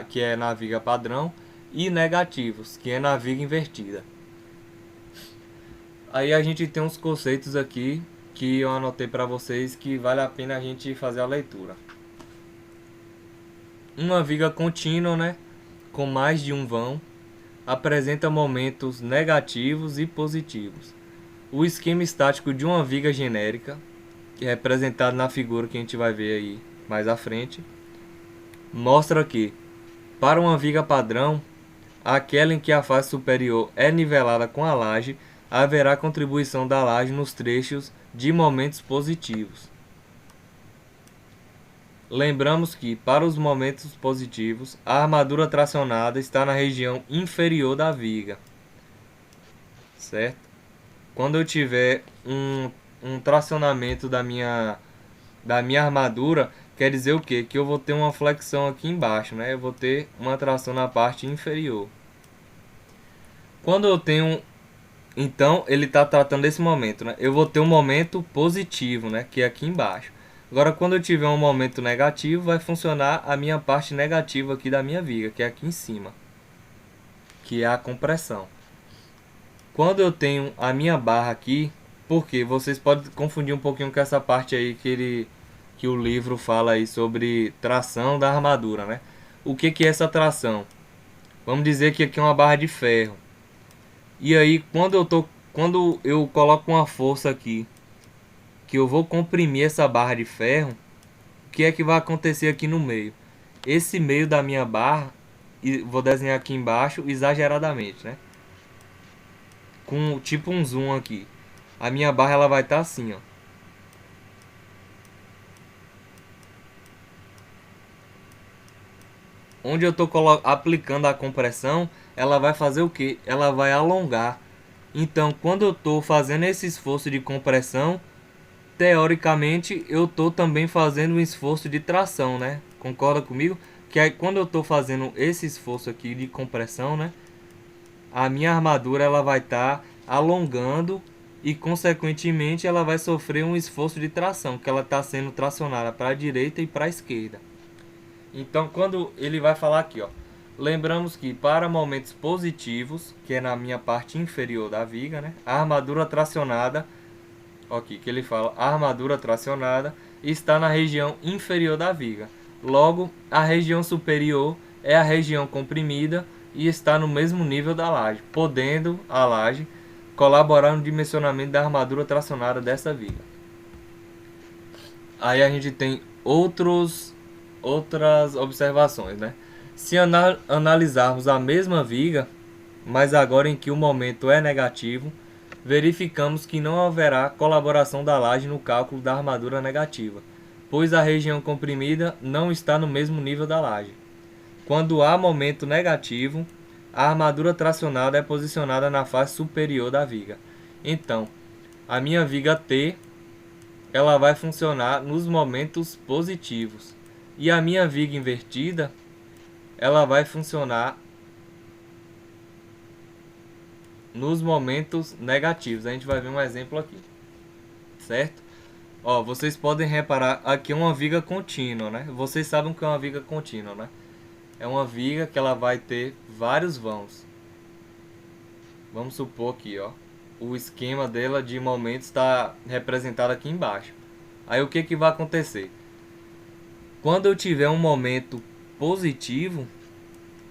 Que é na viga padrão, e negativos, que é na viga invertida. Aí a gente tem uns conceitos aqui que eu anotei para vocês que vale a pena a gente fazer a leitura. Uma viga contínua, né, com mais de um vão, apresenta momentos negativos e positivos. O esquema estático de uma viga genérica, que é representado na figura que a gente vai ver aí mais à frente, mostra que, para uma viga padrão, aquela em que a face superior é nivelada com a laje, haverá contribuição da laje nos trechos de momentos positivos. Lembramos que, para os momentos positivos, a armadura tracionada está na região inferior da viga, certo? Quando eu tiver um tracionamento da minha armadura, quer dizer o quê? Que eu vou ter uma flexão aqui embaixo, né? Eu vou ter uma tração na parte inferior. Quando eu tenho... Então, ele está tratando desse momento, né? Eu vou ter um momento positivo, né? Que é aqui embaixo. Agora, quando eu tiver um momento negativo, vai funcionar a minha parte negativa aqui da minha viga, que é aqui em cima, que é a compressão. Quando eu tenho a minha barra aqui, porque vocês podem confundir um pouquinho com essa parte aí que o livro fala aí sobre tração da armadura, né? O que é essa tração? Vamos dizer que aqui é uma barra de ferro. E aí, quando eu coloco uma força aqui, que eu vou comprimir essa barra de ferro, o que é que vai acontecer aqui no meio? Esse meio da minha barra, e vou desenhar aqui embaixo exageradamente, né? Com tipo um zoom aqui. A minha barra ela vai estar assim, ó. Onde eu estou aplicando a compressão, ela vai fazer o que? Ela vai alongar. Então, quando eu estou fazendo esse esforço de compressão, teoricamente eu estou também fazendo um esforço de tração, né? Concorda comigo? Que aí quando eu estou fazendo esse esforço aqui de compressão, né? A minha armadura ela vai estar alongando e consequentemente ela vai sofrer um esforço de tração, que ela está sendo tracionada para a direita e para a esquerda. Então, quando ele vai falar aqui, ó, lembramos que para momentos positivos, que é na minha parte inferior da viga, né, a armadura tracionada, aqui que ele fala, a armadura tracionada está na região inferior da viga. Logo, a região superior é a região comprimida e está no mesmo nível da laje, podendo a laje colaborar no dimensionamento da armadura tracionada dessa viga. Aí a gente tem outras observações, né? Se analisarmos a mesma viga, mas agora em que o momento é negativo, verificamos que não haverá colaboração da laje no cálculo da armadura negativa, pois a região comprimida não está no mesmo nível da laje. Quando há momento negativo, a armadura tracionada é posicionada na face superior da viga. Então, a minha viga T ela vai funcionar nos momentos positivos. E a minha viga invertida, ela vai funcionar nos momentos negativos. A gente vai ver um exemplo aqui, certo? Ó, vocês podem reparar, aqui é uma viga contínua, né? Vocês sabem o que é uma viga contínua, né? É uma viga que ela vai ter vários vãos. Vamos supor aqui, ó. O esquema dela de momentos está representado aqui embaixo. Aí o que vai acontecer? Quando eu tiver um momento positivo,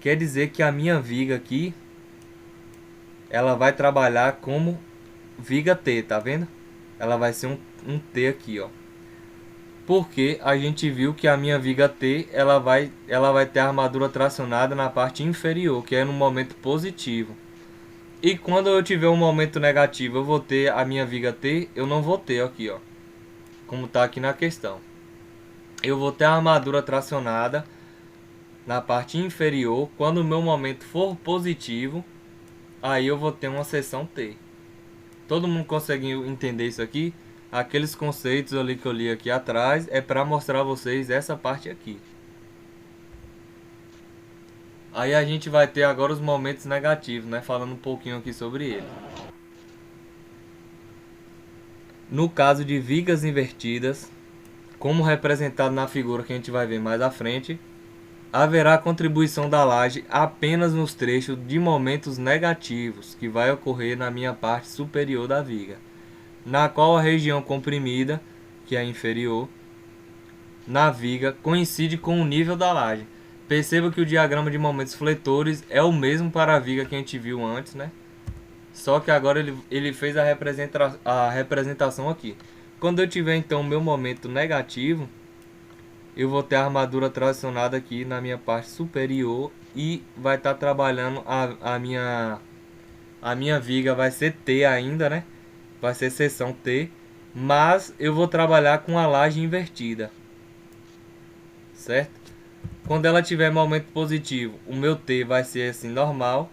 quer dizer que a minha viga aqui, ela vai trabalhar como viga T, tá vendo? Ela vai ser um T aqui, ó. Porque a gente viu que a minha viga T, ela vai ter a armadura tracionada na parte inferior, que é no momento positivo. E quando eu tiver um momento negativo, eu vou ter a minha viga T, eu não vou ter aqui, ó. Como está aqui na questão. Eu vou ter a armadura tracionada na parte inferior. Quando o meu momento for positivo, aí eu vou ter uma seção T. Todo mundo consegue entender isso aqui? Aqueles conceitos ali que eu li aqui atrás é para mostrar a vocês essa parte aqui. Aí a gente vai ter agora os momentos negativos, né? Falando um pouquinho aqui sobre ele. No caso de vigas invertidas, como representado na figura que a gente vai ver mais à frente, haverá contribuição da laje apenas nos trechos de momentos negativos que vai ocorrer na minha parte superior da viga, na qual a região comprimida, que é a inferior, na viga coincide com o nível da laje. Perceba que o diagrama de momentos fletores é o mesmo para a viga que a gente viu antes, né? Só que agora ele fez a representação aqui. Quando eu tiver então o meu momento negativo, eu vou ter a armadura tracionada aqui na minha parte superior e vai estar trabalhando a minha viga vai ser T ainda, né? Vai ser seção T, mas eu vou trabalhar com a laje invertida, certo? Quando ela tiver momento positivo, o meu T vai ser assim normal,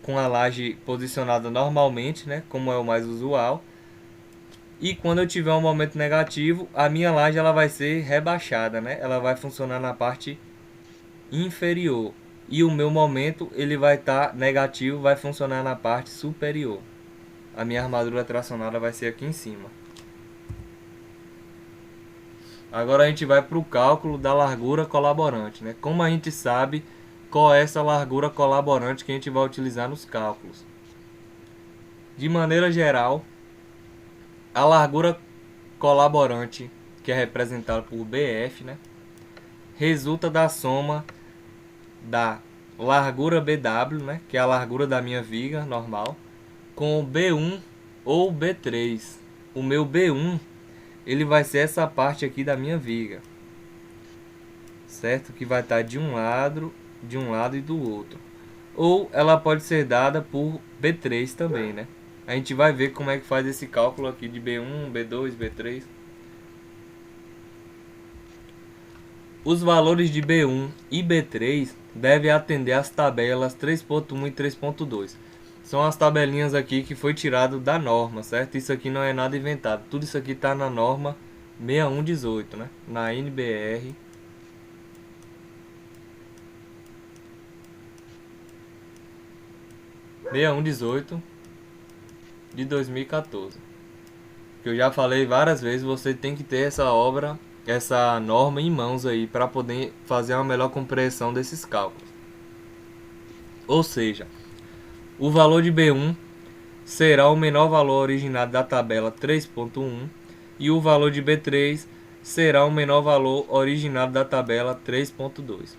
com a laje posicionada normalmente, né? Como é o mais usual. E quando eu tiver um momento negativo, a minha laje ela vai ser rebaixada, né? Ela vai funcionar na parte inferior. E o meu momento ele vai estar negativo, vai funcionar na parte superior. A minha armadura tracionada vai ser aqui em cima. Agora a gente vai para o cálculo da largura colaborante, né? Como a gente sabe qual é essa largura colaborante que a gente vai utilizar nos cálculos? De maneira geral, a largura colaborante, que é representada por BF, né, resulta da soma da largura BW, né, que é a largura da minha viga normal, com o B1 ou B3. O meu B1 ele vai ser essa parte aqui da minha viga, certo? Que vai estar de um lado e do outro. Ou ela pode ser dada por B3 também, né? A gente vai ver como é que faz esse cálculo aqui de B1, B2, B3. Os valores de B1 e B3 devem atender às tabelas 3.1 e 3.2. São as tabelinhas aqui que foi tirado da norma, certo? Isso aqui não é nada inventado. Tudo isso aqui está na norma 6118, né? Na NBR 6118 de 2014. Que eu já falei várias vezes, você tem que ter essa norma em mãos aí para poder fazer uma melhor compreensão desses cálculos. Ou seja, o valor de B1 será o menor valor originado da tabela 3.1 e o valor de B3 será o menor valor originado da tabela 3.2.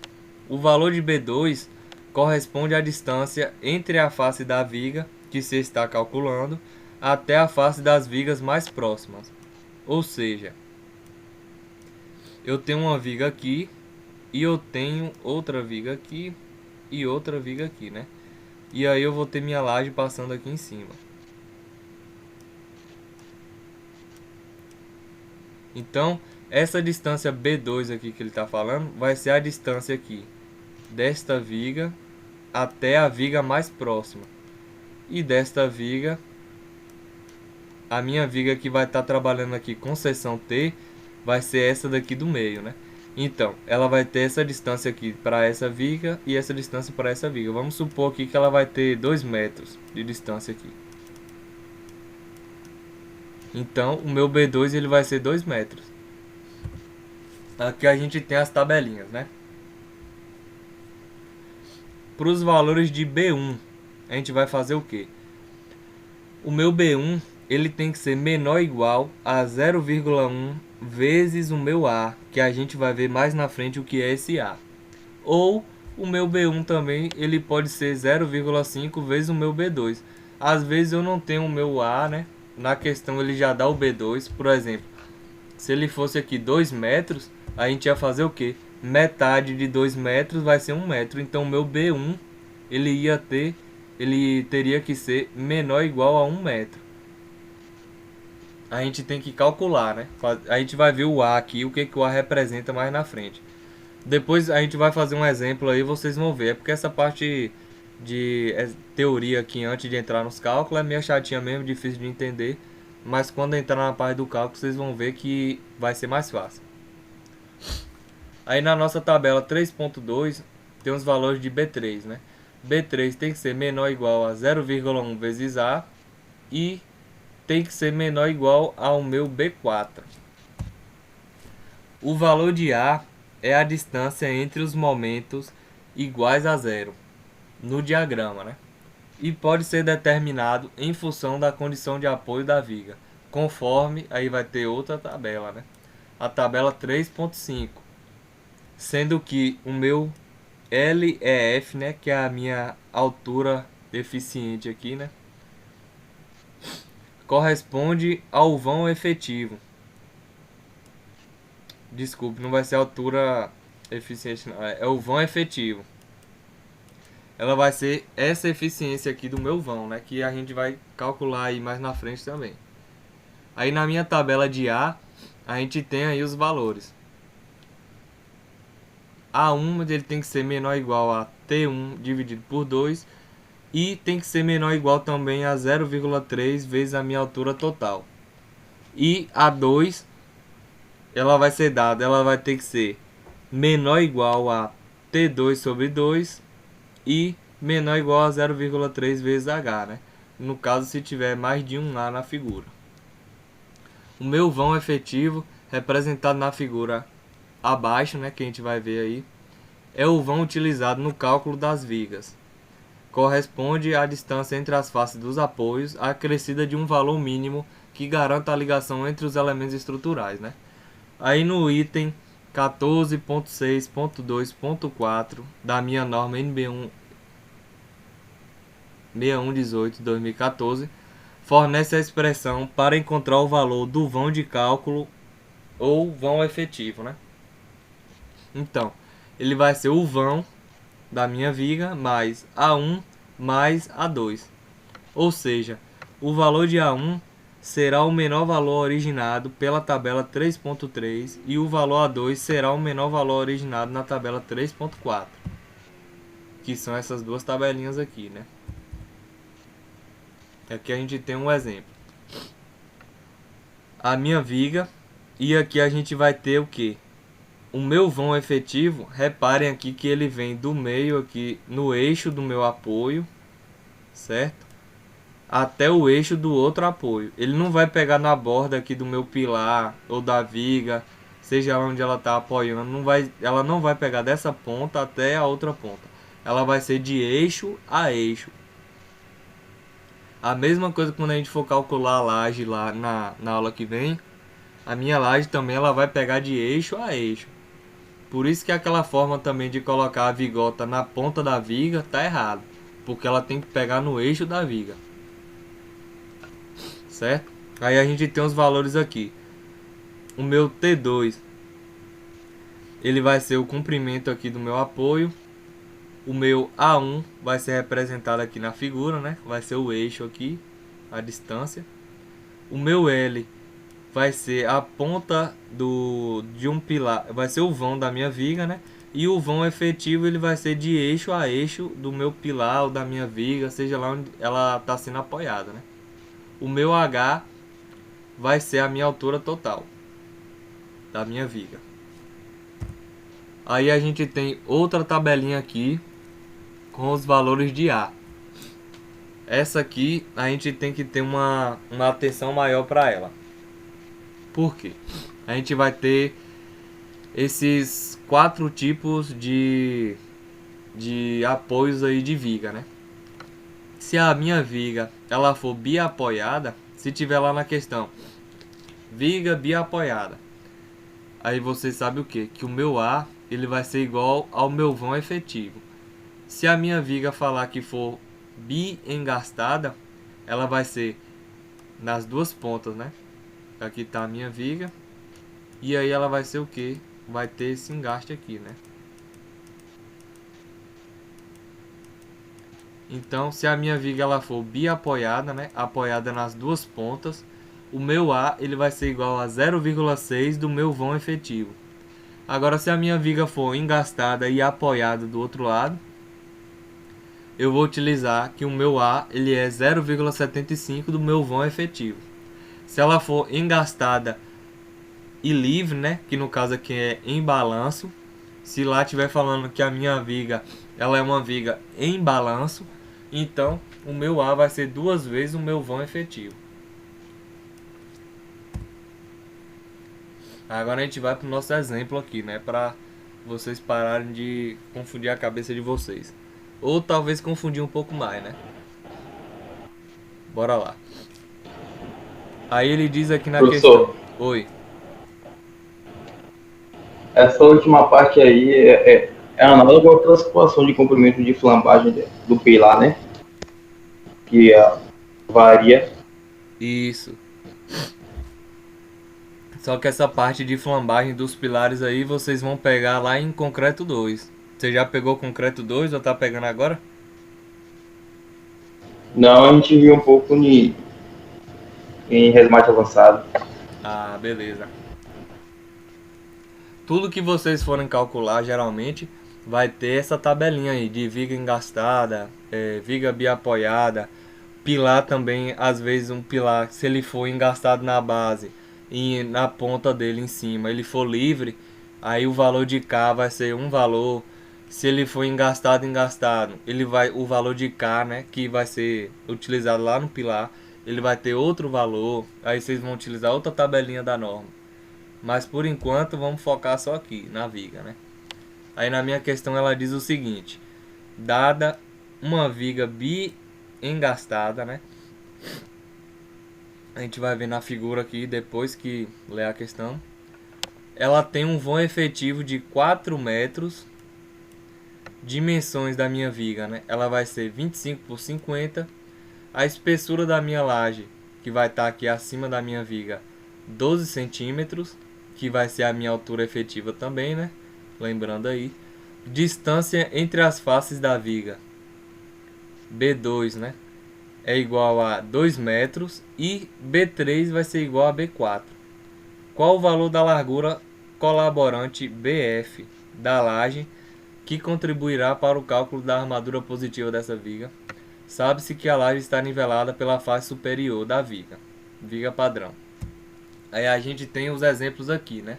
O valor de B2 corresponde à distância entre a face da viga que se está calculando até a face das vigas mais próximas. Ou seja, eu tenho uma viga aqui e eu tenho outra viga aqui e outra viga aqui, né? E aí eu vou ter minha laje passando aqui em cima. Então, essa distância B2 aqui que ele está falando vai ser a distância aqui desta viga até a viga mais próxima. E desta viga, a minha viga que vai estar trabalhando aqui com seção T vai ser essa daqui do meio, né? Então, ela vai ter essa distância aqui para essa viga e essa distância para essa viga. Vamos supor aqui que ela vai ter 2 metros de distância aqui. Então, o meu B2 ele vai ser 2 metros. Aqui a gente tem as tabelinhas, né? Para os valores de B1, a gente vai fazer o quê? O meu B1 ele tem que ser menor ou igual a 0,1 vezes o meu A, que a gente vai ver mais na frente o que é esse A. Ou o meu B1 também ele pode ser 0,5 vezes o meu B2. Às vezes eu não tenho o meu A, né? Na questão ele já dá o B2, por exemplo. Se ele fosse aqui 2 metros, a gente ia fazer o quê? Metade de 2 metros vai ser 1 metro. Então o meu B1 ele teria que ser menor ou igual a 1 metro. A gente tem que calcular, né? A gente vai ver o A aqui, o que o A representa mais na frente. Depois a gente vai fazer um exemplo aí, vocês vão ver. É porque essa parte de teoria aqui antes de entrar nos cálculos é meio chatinha mesmo, difícil de entender. Mas quando entrar na parte do cálculo, vocês vão ver que vai ser mais fácil. Aí na nossa tabela 3.2 tem os valores de B3, né? B3 tem que ser menor ou igual a 0,1 vezes A e tem que ser menor ou igual ao meu B4. O valor de A é a distância entre os momentos iguais a zero no diagrama, né? E pode ser determinado em função da condição de apoio da viga, conforme aí vai ter outra tabela, né? A tabela 3.5, sendo que o meu LEF, né, que é a minha altura eficiente aqui, né, corresponde ao vão efetivo. Desculpe, não vai ser a altura eficiente, não, é o vão efetivo. Ela vai ser essa eficiência aqui do meu vão, né, que a gente vai calcular aí mais na frente também. Aí na minha tabela de A gente tem aí os valores. A1 ele tem que ser menor ou igual a T1 dividido por 2 e tem que ser menor ou igual também a 0,3 vezes a minha altura total. E A2 ela vai ser dada, ela vai ter que ser menor ou igual a T2 sobre 2 e menor ou igual a 0,3 vezes H, né? No caso se tiver mais de um A na figura. O meu vão efetivo, representado na figura abaixo, né, que a gente vai ver aí, é o vão utilizado no cálculo das vigas. Corresponde à distância entre as faces dos apoios, acrescida de um valor mínimo que garanta a ligação entre os elementos estruturais, né? Aí no item 14.6.2.4 da minha norma NB1 6118/2014, fornece a expressão para encontrar o valor do vão de cálculo ou vão efetivo, né? Então, ele vai ser o vão da minha viga mais A1 mais A2. Ou seja, o valor de A1 será o menor valor originado pela tabela 3.3 e o valor A2 será o menor valor originado na tabela 3.4, que são essas duas tabelinhas aqui, né? Aqui a gente tem um exemplo. A minha viga, e aqui a gente vai ter o que? O meu vão efetivo, reparem aqui que ele vem do meio aqui no eixo do meu apoio, certo? Até o eixo do outro apoio. Ele não vai pegar na borda aqui do meu pilar ou da viga, seja onde ela está apoiando, ela não vai pegar dessa ponta até a outra ponta. Ela vai ser de eixo a eixo. A mesma coisa quando a gente for calcular a laje lá na aula que vem, a minha laje também ela vai pegar de eixo a eixo. Por isso que aquela forma também de colocar a vigota na ponta da viga tá errado, porque ela tem que pegar no eixo da viga. Certo? Aí a gente tem os valores aqui. O meu T2 ele vai ser o comprimento aqui do meu apoio. O meu A1 vai ser representado aqui na figura, né? Vai ser o eixo aqui, a distância. O meu L vai ser a ponta de um pilar, vai ser o vão da minha viga, né? E o vão efetivo ele vai ser de eixo a eixo do meu pilar ou da minha viga, seja lá onde ela está sendo apoiada, né? O meu H vai ser a minha altura total da minha viga. Aí a gente tem outra tabelinha aqui com os valores de A. Essa aqui a gente tem que ter uma atenção maior para ela. Por quê? A gente vai ter esses 4 tipos de apoios aí de viga, né? Se a minha viga ela for biapoiada, se tiver lá na questão viga biapoiada, aí você sabe o que? Que o meu A ele vai ser igual ao meu vão efetivo. Se a minha viga falar que for biengastada, ela vai ser nas duas pontas, né? Aqui tá a minha viga. E aí ela vai ser o que? Vai ter esse engaste aqui, né? Então, se a minha viga ela for biapoiada, né? Apoiada nas duas pontas, o meu A ele vai ser igual a 0,6 do meu vão efetivo. Agora, se a minha viga for engastada e apoiada do outro lado, eu vou utilizar que o meu A ele é 0,75 do meu vão efetivo. Se ela for engastada e livre, né, que no caso aqui é em balanço, se lá estiver falando que a minha viga ela é uma viga em balanço, então o meu A vai ser 2 vezes o meu vão efetivo. Agora a gente vai para o nosso exemplo aqui, né, para vocês pararem de confundir a cabeça de vocês. Ou talvez confundir um pouco mais, né? Bora lá. Aí ele diz aqui na questão. Professor, Oi. essa última parte aí é análoga à classificação de comprimento de flambagem do pilar, né? Que varia. Isso. Só que essa parte de flambagem dos pilares aí vocês vão pegar lá em concreto 2. Você já pegou concreto 2 ou tá pegando agora? Não, a gente viu um pouco em resmate avançado. Ah, beleza. Tudo que vocês forem calcular, geralmente, vai ter essa tabelinha aí de viga engastada, viga biapoiada, pilar também, às vezes um pilar, se ele for engastado na base e na ponta dele em cima, ele for livre, aí o valor de K vai ser um valor. Se ele for engastado, ele vai, o valor de K, né, que vai ser utilizado lá no pilar, ele vai ter outro valor. Aí vocês vão utilizar outra tabelinha da norma. Mas por enquanto vamos focar só aqui na viga, né? Aí na minha questão ela diz o seguinte: dada uma viga bi-engastada, né? A gente vai ver na figura aqui depois que ler a questão. Ela tem um vão efetivo de 4 metros. Dimensões da minha viga, né? Ela vai ser 25 por 50. A espessura da minha laje, que vai estar aqui acima da minha viga, 12 centímetros, que vai ser a minha altura efetiva também, né? Lembrando aí. Distância entre as faces da viga, B2, né? É igual a 2 metros e B3 vai ser igual a B4. Qual o valor da largura colaborante BF da laje que contribuirá para o cálculo da armadura positiva dessa viga? Sabe-se que a laje está nivelada pela face superior da viga, viga padrão. Aí a gente tem os exemplos aqui, né?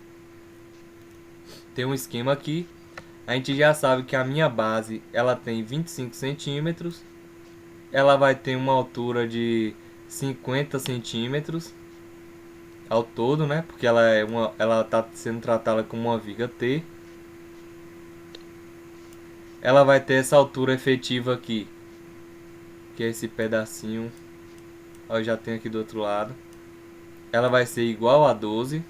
Tem um esquema aqui. A gente já sabe que a minha base ela tem 25 centímetros. Ela vai ter uma altura de 50 centímetros ao todo, né? Porque ela está sendo tratada como uma viga T. Ela vai ter essa altura efetiva aqui, que é esse pedacinho. Eu já tenho aqui do outro lado. Ela vai ser igual a 12.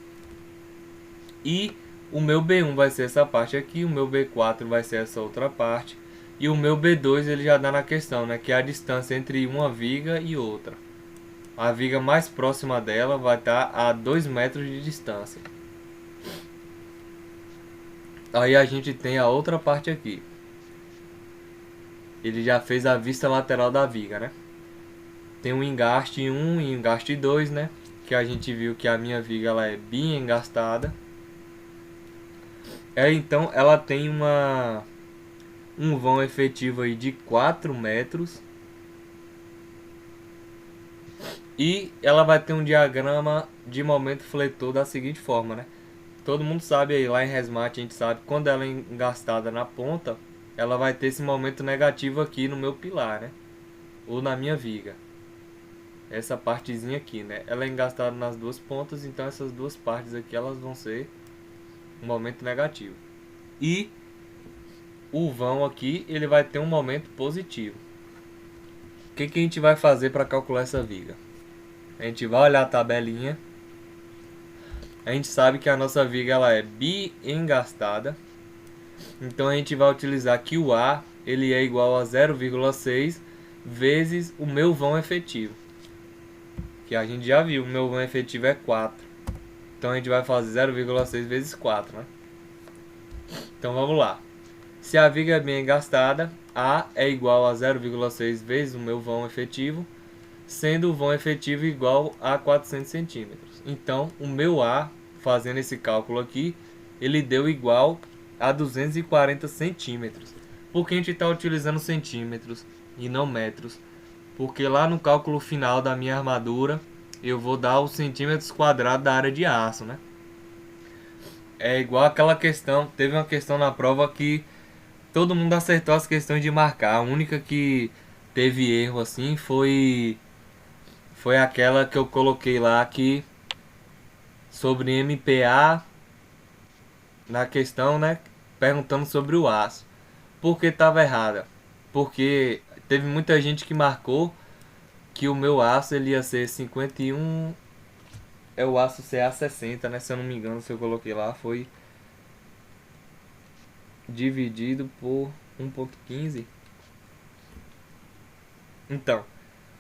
E o meu B1 vai ser essa parte aqui, o meu B4 vai ser essa outra parte. E o meu B2 ele já dá na questão, né? Que é a distância entre uma viga e outra. A viga mais próxima dela vai estar a 2 metros de distância. Aí a gente tem a outra parte aqui. Ele já fez a vista lateral da viga, né? Tem um engaste 1 e engaste 2, né? Que a gente viu que a minha viga ela é bem engastada. Então ela tem um vão efetivo aí de 4 metros. E ela vai ter um diagrama de momento fletor da seguinte forma, né? Todo mundo sabe aí, lá em Resmate a gente sabe, quando ela é engastada na ponta, ela vai ter esse momento negativo aqui no meu pilar, né? Ou na minha viga. Essa partezinha aqui, né? Ela é engastada nas duas pontas, então essas duas partes aqui elas vão ser um momento negativo. E o vão aqui, ele vai ter um momento positivo. O que a gente vai fazer para calcular essa viga? A gente vai olhar a tabelinha. A gente sabe que a nossa viga ela é bi-engastada. Então a gente vai utilizar que o A ele é igual a 0,6 vezes o meu vão efetivo. Que a gente já viu, o meu vão efetivo é 4. Então a gente vai fazer 0,6 vezes 4, né? Então vamos lá. Se a viga é bem engastada, A é igual a 0,6 vezes o meu vão efetivo, sendo o vão efetivo igual a 400 centímetros. Então o meu A, fazendo esse cálculo aqui, ele deu igual a 240 centímetros. Por que a gente está utilizando centímetros e não metros? Porque lá no cálculo final da minha armadura, eu vou dar os centímetros quadrados da área de aço, né? É igual aquela questão, teve uma questão na prova que todo mundo acertou as questões de marcar. A única que teve erro assim foi aquela que eu coloquei lá que sobre MPA na questão, né? perguntando sobre o aço. Por que estava errada? Porque teve muita gente que marcou que o meu aço ele ia ser 51. É o aço CA60, né? Se eu não me engano, se eu coloquei lá, foi dividido por 1.15. Então,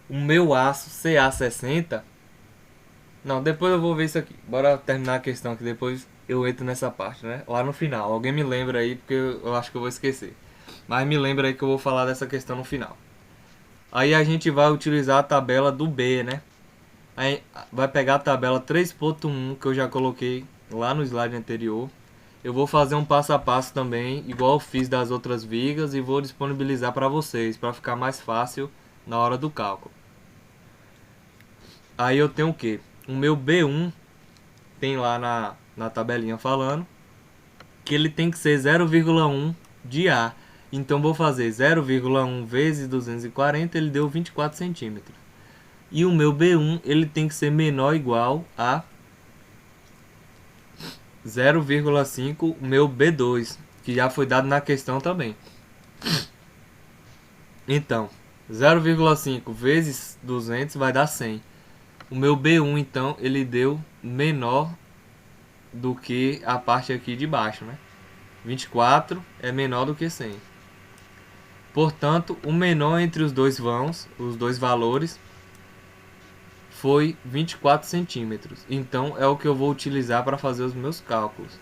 o meu aço CA60. Não, depois eu vou ver isso aqui. Bora terminar a questão que depois eu entro nessa parte, né? Lá no final. Alguém me lembra aí, porque eu acho que eu vou esquecer. Mas me lembra aí que eu vou falar dessa questão no final. Aí a gente vai utilizar a tabela do B, né? Aí vai pegar a tabela 3.1 que eu já coloquei lá no slide anterior. Eu vou fazer um passo a passo também, igual eu fiz das outras vigas, e vou disponibilizar para vocês, para ficar mais fácil na hora do cálculo. Aí eu tenho o que? O meu B1 tem lá na tabelinha falando que ele tem que ser 0,1 de A. Então vou fazer 0,1 vezes 240, ele deu 24 centímetros. E o meu B1 ele tem que ser menor ou igual a 0,5 o meu B2, que já foi dado na questão também. Então, 0,5 vezes 200 vai dar 100. O meu B1 então ele deu menor do que a parte aqui de baixo, né? 24 é menor do que 100. Portanto, o menor entre os dois vãos, os dois valores, foi 24 centímetros. Então é o que eu vou utilizar para fazer os meus cálculos.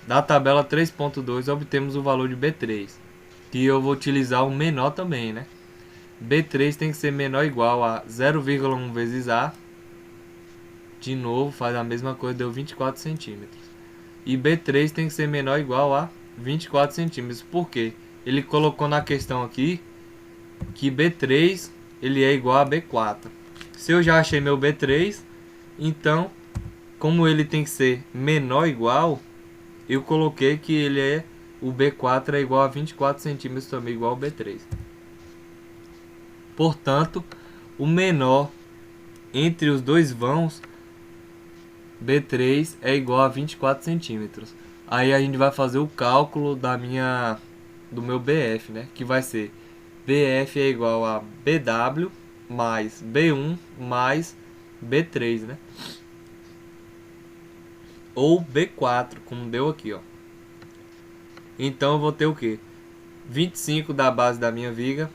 Da tabela 3.2 obtemos o valor de B3, que eu vou utilizar o menor também, né? B3 tem que ser menor ou igual a 0,1 vezes A. De novo, faz a mesma coisa, deu 24 centímetros. E B3 tem que ser menor ou igual a 24 centímetros. Por quê? Ele colocou na questão aqui que B3 ele é igual a B4. Se eu já achei meu B3, então, como ele tem que ser menor ou igual, eu coloquei que ele é o B4 é igual a 24 centímetros também, igual ao B3. Portanto, o menor entre os dois vãos, B3 é igual a 24 centímetros. Aí a gente vai fazer o cálculo do meu BF, né? Que vai ser BF é igual a BW mais B1 mais B3, né? Ou B4, como deu aqui, ó. Então eu vou ter o que? 25 da base da minha viga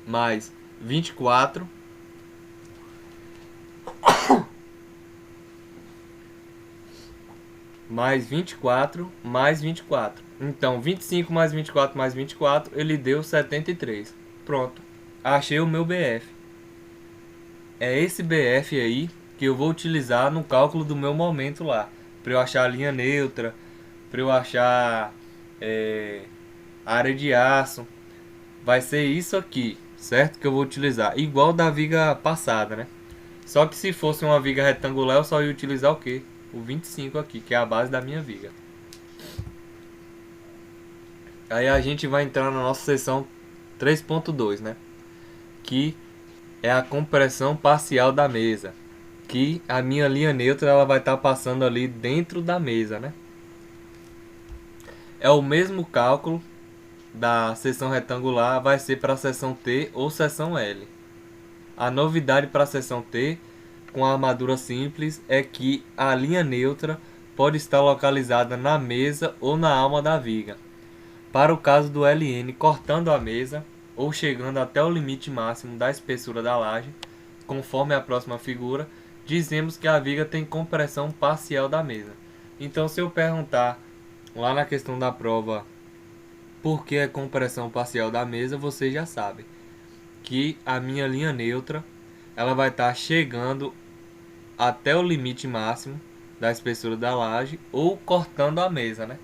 mais 24 mais 24 mais 24. Então 25 mais 24 mais 24 ele deu 73. Pronto, achei o meu BF. É esse BF aí que eu vou utilizar no cálculo do meu momento lá, para eu achar a linha neutra, para eu achar área de aço. Vai ser isso aqui, certo? Que eu vou utilizar, igual da viga passada, né? Só que se fosse uma viga retangular, eu só ia utilizar o quê? O 25 aqui, que é a base da minha viga. Aí a gente vai entrar na nossa seção 3.2, né? Que é a compressão parcial da mesa. Que a minha linha neutra ela vai estar passando ali dentro da mesa, né? É o mesmo cálculo da seção retangular, vai ser para a seção T ou seção L. A novidade para a seção T com a armadura simples é que a linha neutra pode estar localizada na mesa ou na alma da viga. Para o caso do LN, cortando a mesa ou chegando até o limite máximo da espessura da laje, conforme a próxima figura, dizemos que a viga tem compressão parcial da mesa. Então, se eu perguntar lá na questão da prova por que é compressão parcial da mesa, vocês já sabem que a minha linha neutra ela vai estar chegando até o limite máximo da espessura da laje ou cortando a mesa, né?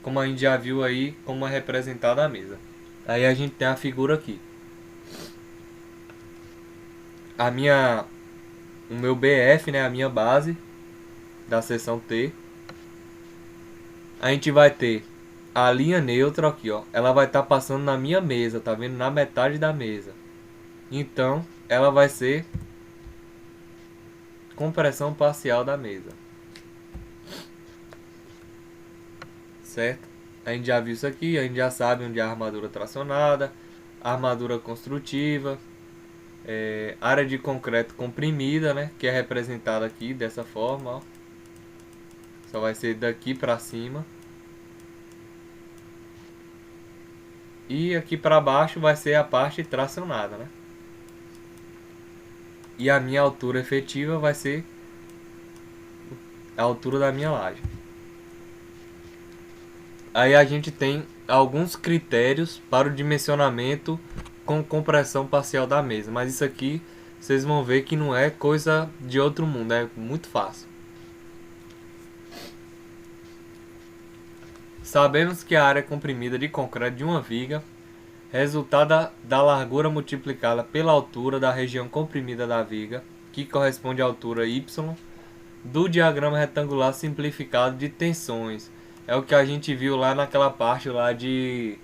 Como a gente já viu aí como é representada a mesa. Aí a gente tem a figura aqui. O meu BF, né, a minha base da seção T. A gente vai ter a linha neutra aqui, ó. Ela vai estar passando na minha mesa, tá vendo? Na metade da mesa. Então, ela vai ser compressão parcial da mesa. certo? A gente já viu isso aqui, a gente já sabe onde é a armadura tracionada, armadura construtiva, área de concreto comprimida, né? Que é representada aqui dessa forma, ó. Só vai ser daqui para cima. E aqui para baixo vai ser a parte tracionada, né? E a minha altura efetiva vai ser a altura da minha laje. Aí a gente tem alguns critérios para o dimensionamento com compressão parcial da mesa. Mas isso aqui vocês vão ver que não é coisa de outro mundo, é muito fácil. Sabemos que a área comprimida de concreto de uma viga, resultado da largura multiplicada pela altura da região comprimida da viga, que corresponde à altura y, do diagrama retangular simplificado de tensões. É o que a gente viu lá naquela parte lá de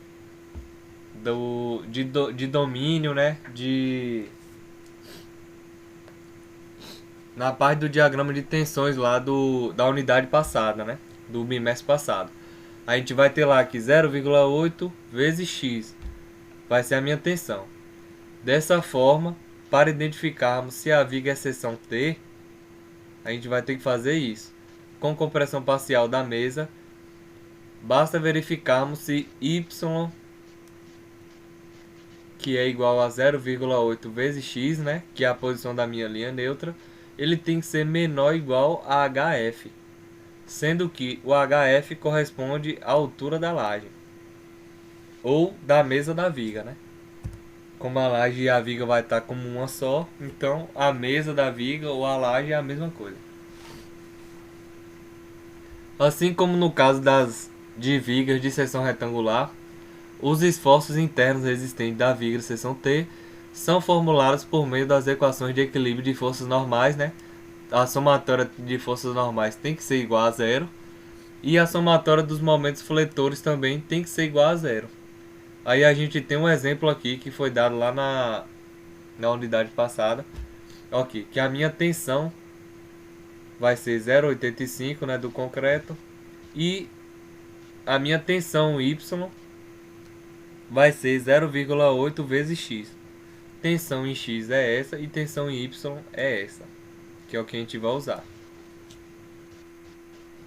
domínio, né? Na parte do diagrama de tensões lá da unidade passada, né? Do bimestre passado. A gente vai ter lá que 0,8 vezes x vai ser a minha tensão. Dessa forma, para identificarmos se a viga é seção T, a gente vai ter que fazer isso. Com compressão parcial da mesa, basta verificarmos se y, que é igual a 0,8 vezes x, né, que é a posição da minha linha neutra, ele tem que ser menor ou igual a HF, sendo que o HF corresponde à altura da laje, ou da mesa da viga, né? Como a laje e a viga vai estar como uma só, então a mesa da viga ou a laje é a mesma coisa. Assim como no caso de vigas de seção retangular, os esforços internos resistentes da viga de seção T são formulados por meio das equações de equilíbrio de forças normais, né? A somatória de forças normais tem que ser igual a zero. E a somatória dos momentos fletores também tem que ser igual a zero. Aí a gente tem um exemplo aqui que foi dado lá na unidade passada. Ok, que a minha tensão vai ser 0,85, né, do concreto. E a minha tensão Y vai ser 0,8 vezes x. Tensão em x é essa e tensão em y é essa, que é o que a gente vai usar.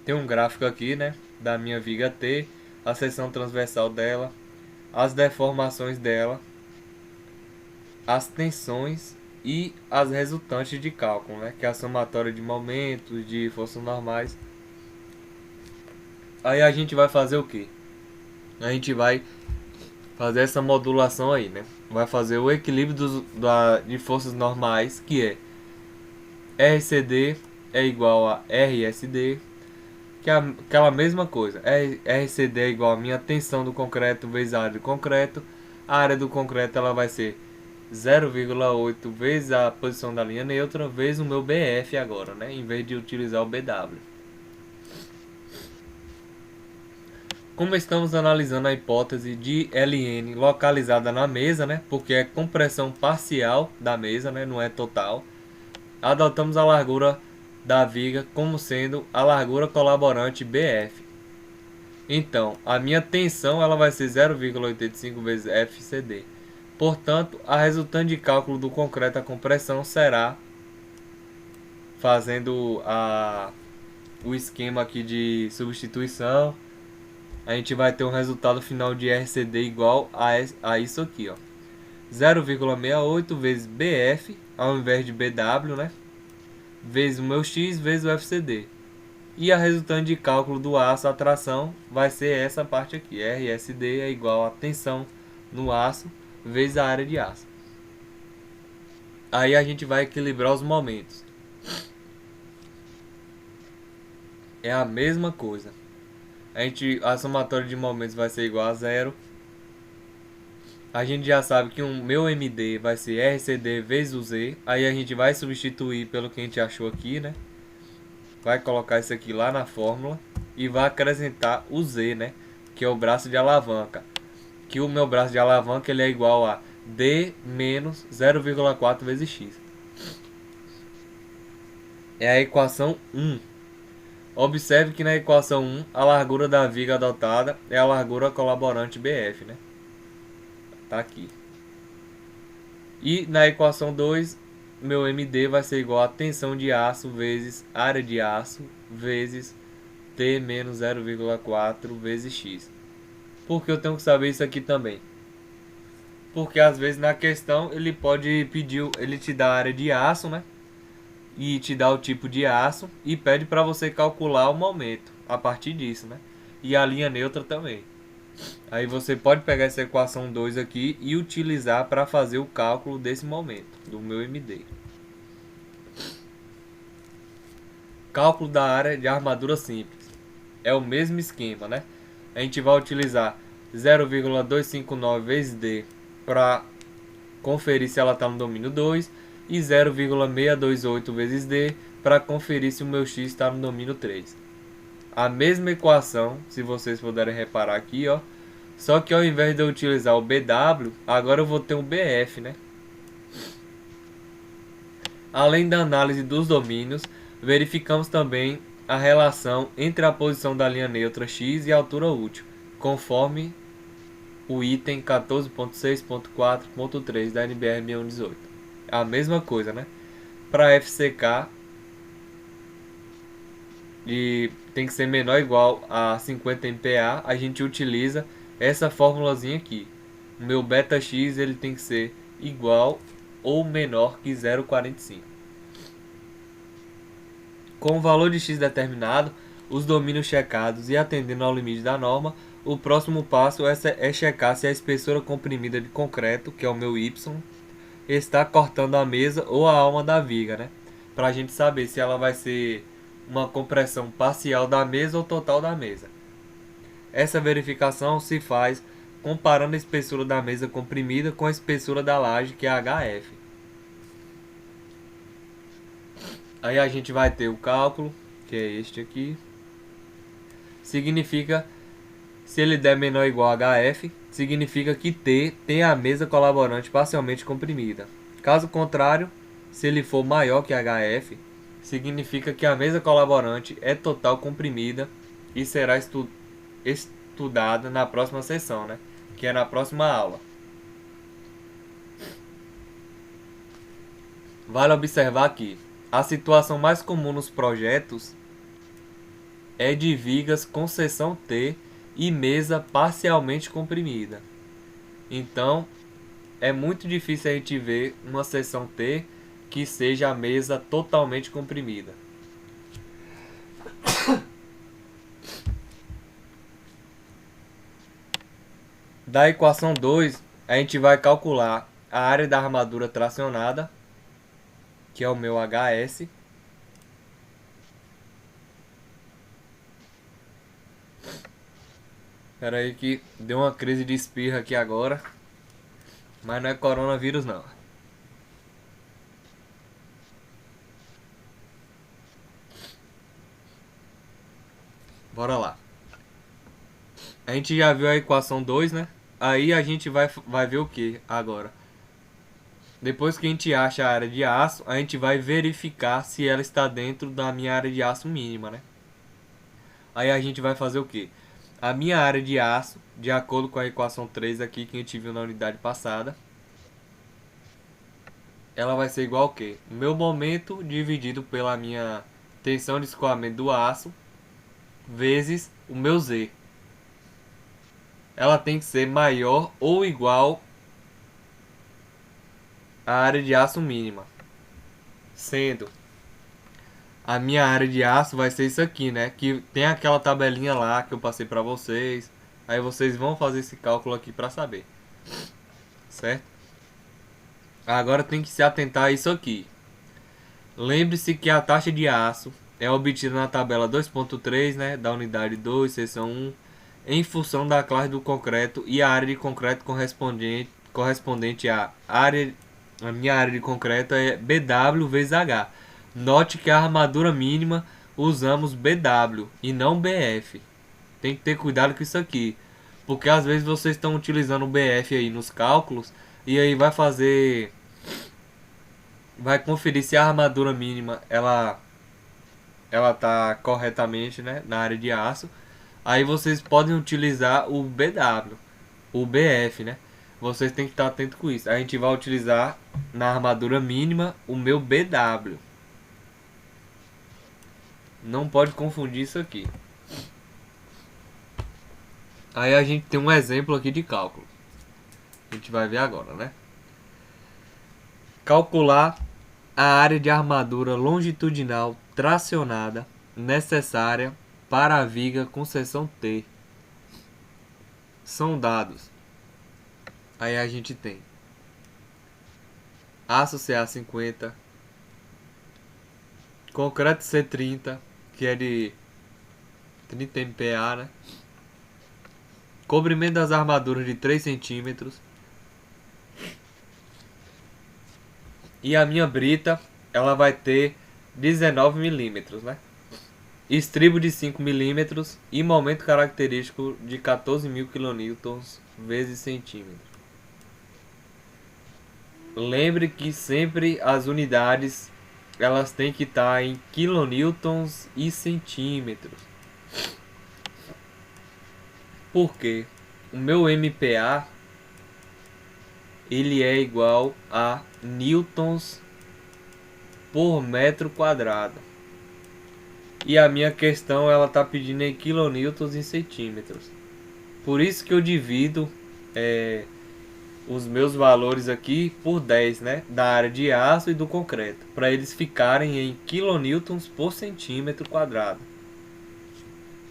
Tem um gráfico aqui, né, da minha viga T, a seção transversal dela, as deformações dela, as tensões e as resultantes de cálculo, né, que é a somatória de momentos, de forças normais. Aí a gente vai fazer o que? A gente vai fazer essa modulação aí, né? Vai fazer o equilíbrio de forças normais, que é RCD é igual a RSD, que é aquela mesma coisa. RCD é igual a minha tensão do concreto vezes a área do concreto. A área do concreto ela vai ser 0,8 vezes a posição da linha neutra vezes o meu BF agora, né? Em vez de utilizar o BW. Como estamos analisando a hipótese de LN localizada na mesa, né? Porque é compressão parcial da mesa, né? Não é total. Adotamos a largura da viga como sendo a largura colaborante BF. Então, a minha tensão ela vai ser 0,85 vezes FCD. Portanto, a resultante de cálculo do concreto a compressão será, fazendo o esquema aqui de substituição, a gente vai ter um resultado final de RCD igual a isso aqui, ó. 0,68 vezes BF, ao invés de BW, né? Vezes o meu X, vezes o FCD. E a resultante de cálculo do aço, a tração, vai ser essa parte aqui. RSD é igual a tensão no aço, vezes a área de aço. Aí a gente vai equilibrar os momentos. É a mesma coisa. A somatória de momentos vai ser igual a zero. A gente já sabe que o meu MD vai ser RCD vezes o Z. Aí a gente vai substituir pelo que a gente achou aqui, né? Vai colocar isso aqui lá na fórmula. E vai acrescentar o Z, né? Que é o braço de alavanca. Que o meu braço de alavanca ele é igual a D menos 0,4 vezes X. É a equação 1. Observe que na equação 1, a largura da viga adotada é a largura colaborante BF, né? Tá aqui. E na equação 2, meu MD vai ser igual a tensão de aço vezes área de aço vezes T menos 0,4 vezes X. Por que eu tenho que saber isso aqui também? Porque às vezes na questão ele pode pedir, ele te dá a área de aço, né? E te dá o tipo de aço e pede para você calcular o momento a partir disso, né? E a linha neutra também. Aí você pode pegar essa equação 2 aqui e utilizar para fazer o cálculo desse momento, do meu MD. Cálculo da área de armadura simples. É o mesmo esquema, né? A gente vai utilizar 0,259 vezes D para conferir se ela está no domínio 2 e 0,628 vezes D para conferir se o meu X está no domínio 3. A mesma equação, se vocês puderem reparar aqui, ó. Só que ao invés de eu utilizar o BW, agora eu vou ter um BF, né? Além da análise dos domínios, verificamos também a relação entre a posição da linha neutra X e a altura útil, conforme o item 14.6.4.3 da NBR 6118. A mesma coisa, né? Para FCK tem que ser menor ou igual a 50 MPa, a gente utiliza essa formulazinha aqui. O meu beta X ele tem que ser igual ou menor que 0,45. Com o valor de X determinado, os domínios checados e atendendo ao limite da norma, o próximo passo é checar se a espessura comprimida de concreto, que é o meu Y, está cortando a mesa ou a alma da viga, né? Para a gente saber se ela vai ser uma compressão parcial da mesa ou total da mesa. Essa verificação se faz comparando a espessura da mesa comprimida com a espessura da laje, que é HF. Aí a gente vai ter o cálculo, que é este aqui. Significa, se ele der menor ou igual a HF, significa que T tem a mesa colaborante parcialmente comprimida. Caso contrário, se ele for maior que HF, significa que a mesa colaborante é total comprimida e será estudada na próxima sessão, né? Que é na próxima aula. Vale observar que a situação mais comum nos projetos é de vigas com seção T e mesa parcialmente comprimida. Então, é muito difícil a gente ver uma seção T que seja a mesa totalmente comprimida. Da equação 2, a gente vai calcular a área da armadura tracionada, que é o meu HS. Espera aí que deu uma crise de espirra aqui agora. Mas não é coronavírus não. Bora lá. A gente já viu a equação 2, né? Aí a gente vai ver o que agora? Depois que a gente acha a área de aço, a gente vai verificar se ela está dentro da minha área de aço mínima, né? Aí a gente vai fazer o que? A minha área de aço, de acordo com a equação 3 aqui que a gente viu na unidade passada, ela vai ser igual ao que? O meu momento dividido pela minha tensão de escoamento do aço vezes o meu Z. Ela tem que ser maior ou igual à área de aço mínima. Sendo a minha área de aço vai ser isso aqui, né? Que tem aquela tabelinha lá que eu passei pra vocês. Aí vocês vão fazer esse cálculo aqui pra saber. Certo? Agora tem que se atentar a isso aqui. Lembre-se que a taxa de aço é obtida na tabela 2.3, né? Da unidade 2, seção 1. Em função da classe do concreto e a área de concreto correspondente à área. A minha área de concreto é BW vezes H. Note que a armadura mínima usamos BW e não BF. Tem que ter cuidado com isso aqui, porque às vezes vocês estão utilizando o BF aí nos cálculos e aí vai conferir se a armadura mínima ela ela tá corretamente, né, na área de aço, aí vocês podem utilizar o BW, o BF, né? Vocês têm que estar atento com isso. A gente vai utilizar na armadura mínima o meu BW. Não pode confundir isso aqui. Aí a gente tem um exemplo aqui de cálculo. A gente vai ver agora, né? Calcular a área de armadura longitudinal tracionada necessária para a viga com seção T. São dados. Aí a gente tem aço CA50, concreto C30, que é de 30 MPa, né? Cobrimento das armaduras de 3 centímetros. E a minha brita, ela vai ter 19 milímetros, né? Estribo de 5 milímetros e momento característico de 14.000 kN vezes centímetro. Lembre que sempre as unidades elas têm que estar em kilonewtons e centímetros. Porque o meu MPa ele é igual a newtons por metro quadrado. E a minha questão ela tá pedindo em kilonewtons em centímetros. Por isso que eu divido os meus valores aqui por 10, né? Da área de aço e do concreto. Para eles ficarem em kilonewtons por centímetro quadrado.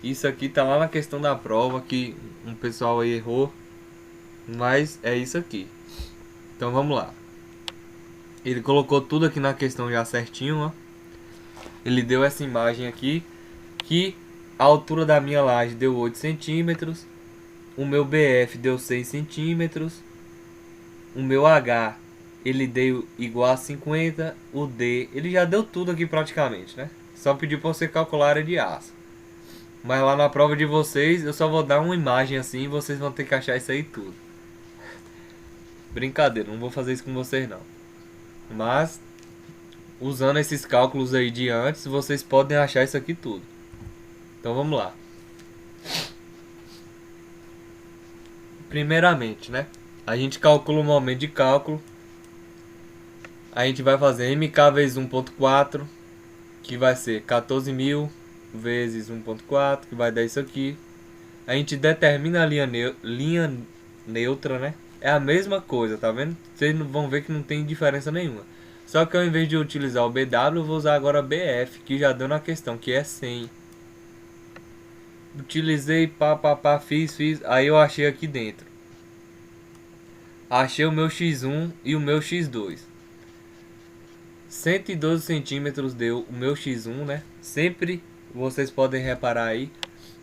Isso aqui tá lá na questão da prova que um pessoal aí errou. Mas é isso aqui. Então vamos lá. Ele colocou tudo aqui na questão já certinho, ó. Ele deu essa imagem aqui, que a altura da minha laje deu 8 centímetros, o meu BF deu 6 centímetros, o meu H ele deu igual a 50, o D ele já deu tudo aqui praticamente, né? Só pediu para você calcular a área de aço. Mas lá na prova de vocês eu só vou dar uma imagem assim e vocês vão ter que achar isso aí tudo. Brincadeira, não vou fazer isso com vocês não. Mas usando esses cálculos aí de antes, vocês podem achar isso aqui tudo. Então vamos lá. Primeiramente, né? A gente calcula o momento de cálculo. A gente vai fazer MK vezes 1.4, que vai ser 14.000 vezes 1.4, que vai dar isso aqui. A gente determina a linha neutra, né? É a mesma coisa, tá vendo? Vocês vão ver que não tem diferença nenhuma. Só que ao invés de utilizar o BW, eu vou usar agora BF, que já deu na questão, que é 100. Utilizei, fiz. Aí eu achei aqui dentro. Achei o meu X1 e o meu X2. 112 centímetros deu o meu X1, né? Sempre, vocês podem reparar aí,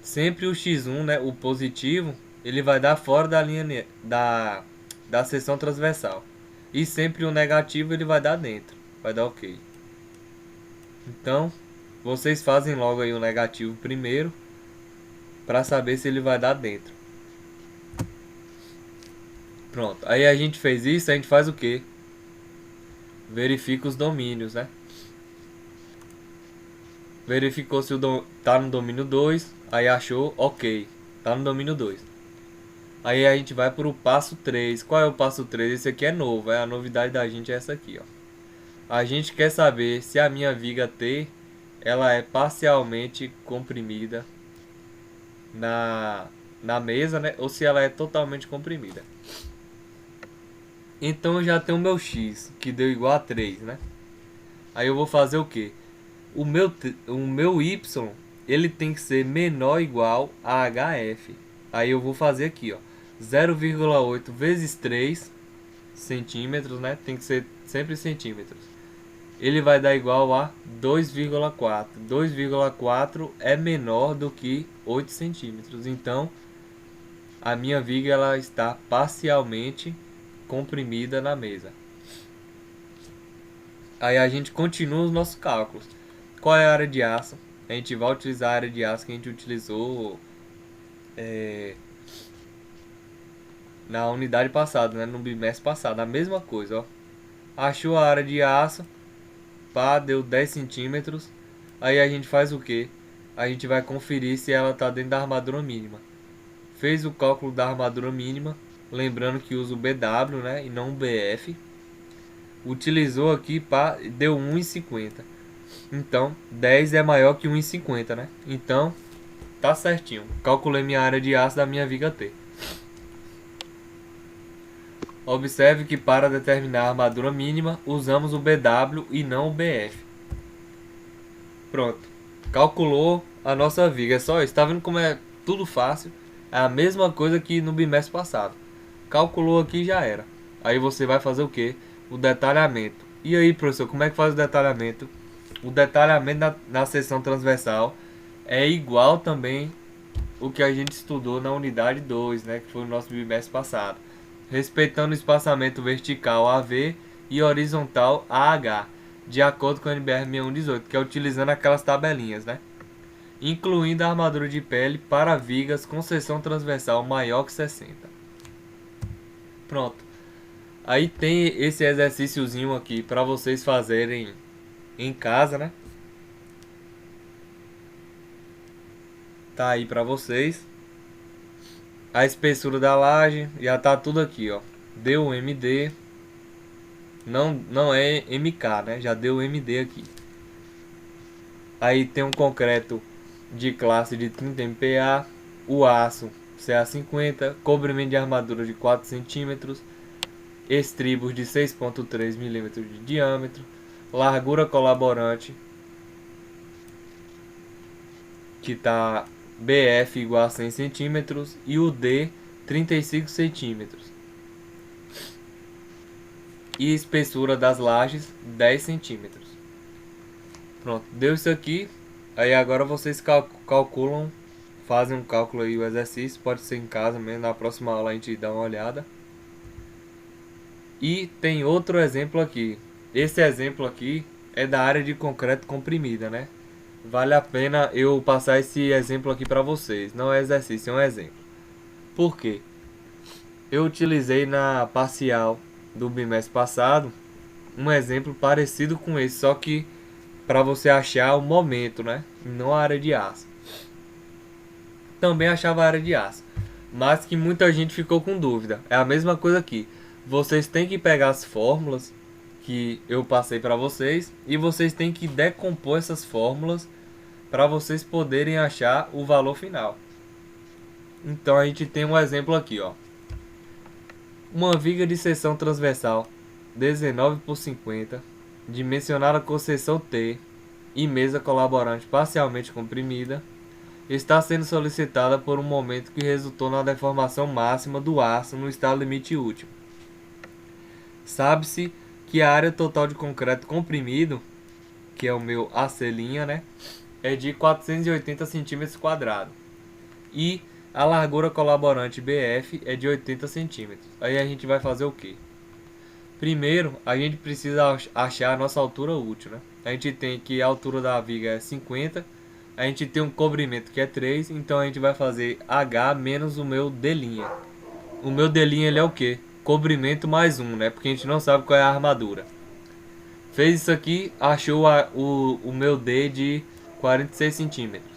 sempre o X1, né? O positivo, ele vai dar fora da linha da seção transversal. E sempre o negativo ele vai dar dentro. Vai dar ok. Então, vocês fazem logo aí o negativo primeiro, para saber se ele vai dar dentro. Pronto. Aí a gente fez isso, a gente faz o quê? Verifica os domínios, né? Verificou se tá no domínio 2, aí achou ok. Tá no domínio 2. Aí a gente vai para o passo 3. Qual é o passo 3? Esse aqui é novo, a novidade da gente é essa aqui, ó. A gente quer saber se a minha viga T ela é parcialmente comprimida na mesa, né? Ou se ela é totalmente comprimida. Então eu já tenho o meu X, que deu igual a 3, né? Aí eu vou fazer o que? O meu Y, ele tem que ser menor ou igual a HF. Aí eu vou fazer aqui, ó. 0,8 vezes 3 centímetros, né? Tem que ser sempre centímetros. Ele vai dar igual a 2,4. 2,4 é menor do que 8 centímetros. Então, a minha viga ela está parcialmente comprimida na mesa. Aí a gente continua os nossos cálculos. Qual é a área de aço? A gente vai utilizar a área de aço que a gente utilizou na unidade passada, né? No bimestre passado. A mesma coisa, ó. Achou a área de aço. Pá, deu 10 centímetros. Aí a gente faz o que? A gente vai conferir se ela está dentro da armadura mínima. Fez o cálculo da armadura mínima, lembrando que usa o BW, né, e não o BF. Utilizou aqui, deu 1,50. Então 10 é maior que 1,50, né? Então tá certinho. Calculei minha área de aço da minha viga T. Observe que para determinar a armadura mínima usamos o BW e não o BF. Pronto. Calculou a nossa viga. É só isso. Tá vendo como é tudo fácil? É a mesma coisa que no bimestre passado. Calculou aqui e já era. Aí você vai fazer o que? O detalhamento. E aí, professor, como é que faz o detalhamento? O detalhamento na seção transversal é igual também o que a gente estudou na unidade 2, né, que foi o nosso bimestre passado. Respeitando o espaçamento vertical AV e horizontal AH, de acordo com a NBR 6118, que é utilizando aquelas tabelinhas, né? Incluindo a armadura de pele para vigas com seção transversal maior que 60. Pronto. Aí tem esse exercíciozinho aqui para vocês fazerem em casa, né? Tá aí para vocês. A espessura da laje já tá tudo aqui, ó. Deu MD. Não é MK, né? Já deu MD aqui. Aí tem um concreto de classe de 30 MPa, o aço CA50, cobrimento de armadura de 4 centímetros, estribos de 6,3 mm de diâmetro, largura colaborante que tá BF igual a 100 centímetros e o D 35 centímetros. E espessura das lajes 10 centímetros. Pronto, deu isso aqui. Aí agora vocês calculam, fazem um cálculo aí, o exercício, pode ser em casa mesmo, na próxima aula a gente dá uma olhada. E tem outro exemplo aqui. Esse exemplo aqui é da área de concreto comprimida, né? Vale a pena eu passar esse exemplo aqui para vocês. Não é exercício, é um exemplo. Por quê? Eu utilizei na parcial do bimestre passado um exemplo parecido com esse, só que para você achar o momento, né? Não a área de aço. Também achava a área de aço, mas que muita gente ficou com dúvida. É a mesma coisa aqui. Vocês têm que pegar as fórmulas que eu passei para vocês e vocês têm que decompor essas fórmulas para vocês poderem achar o valor final. Então a gente tem um exemplo aqui, ó. Uma viga de seção transversal 19 por 50, dimensionada com seção T e mesa colaborante parcialmente comprimida, está sendo solicitada por um momento que resultou na deformação máxima do aço no estado limite último. Sabe-se que a área total de concreto comprimido, que é o meu AC', né, é de 480 cm². E a largura colaborante BF é de 80 cm. Aí a gente vai fazer o que? Primeiro, a gente precisa achar a nossa altura útil, né? A gente tem que a altura da viga é 50, a gente tem um cobrimento que é 3, então a gente vai fazer H menos o meu D'. O meu D' ele é o que? Cobrimento mais 1, né? Porque a gente não sabe qual é a armadura. Fez isso aqui, achou o meu D de 46 centímetros.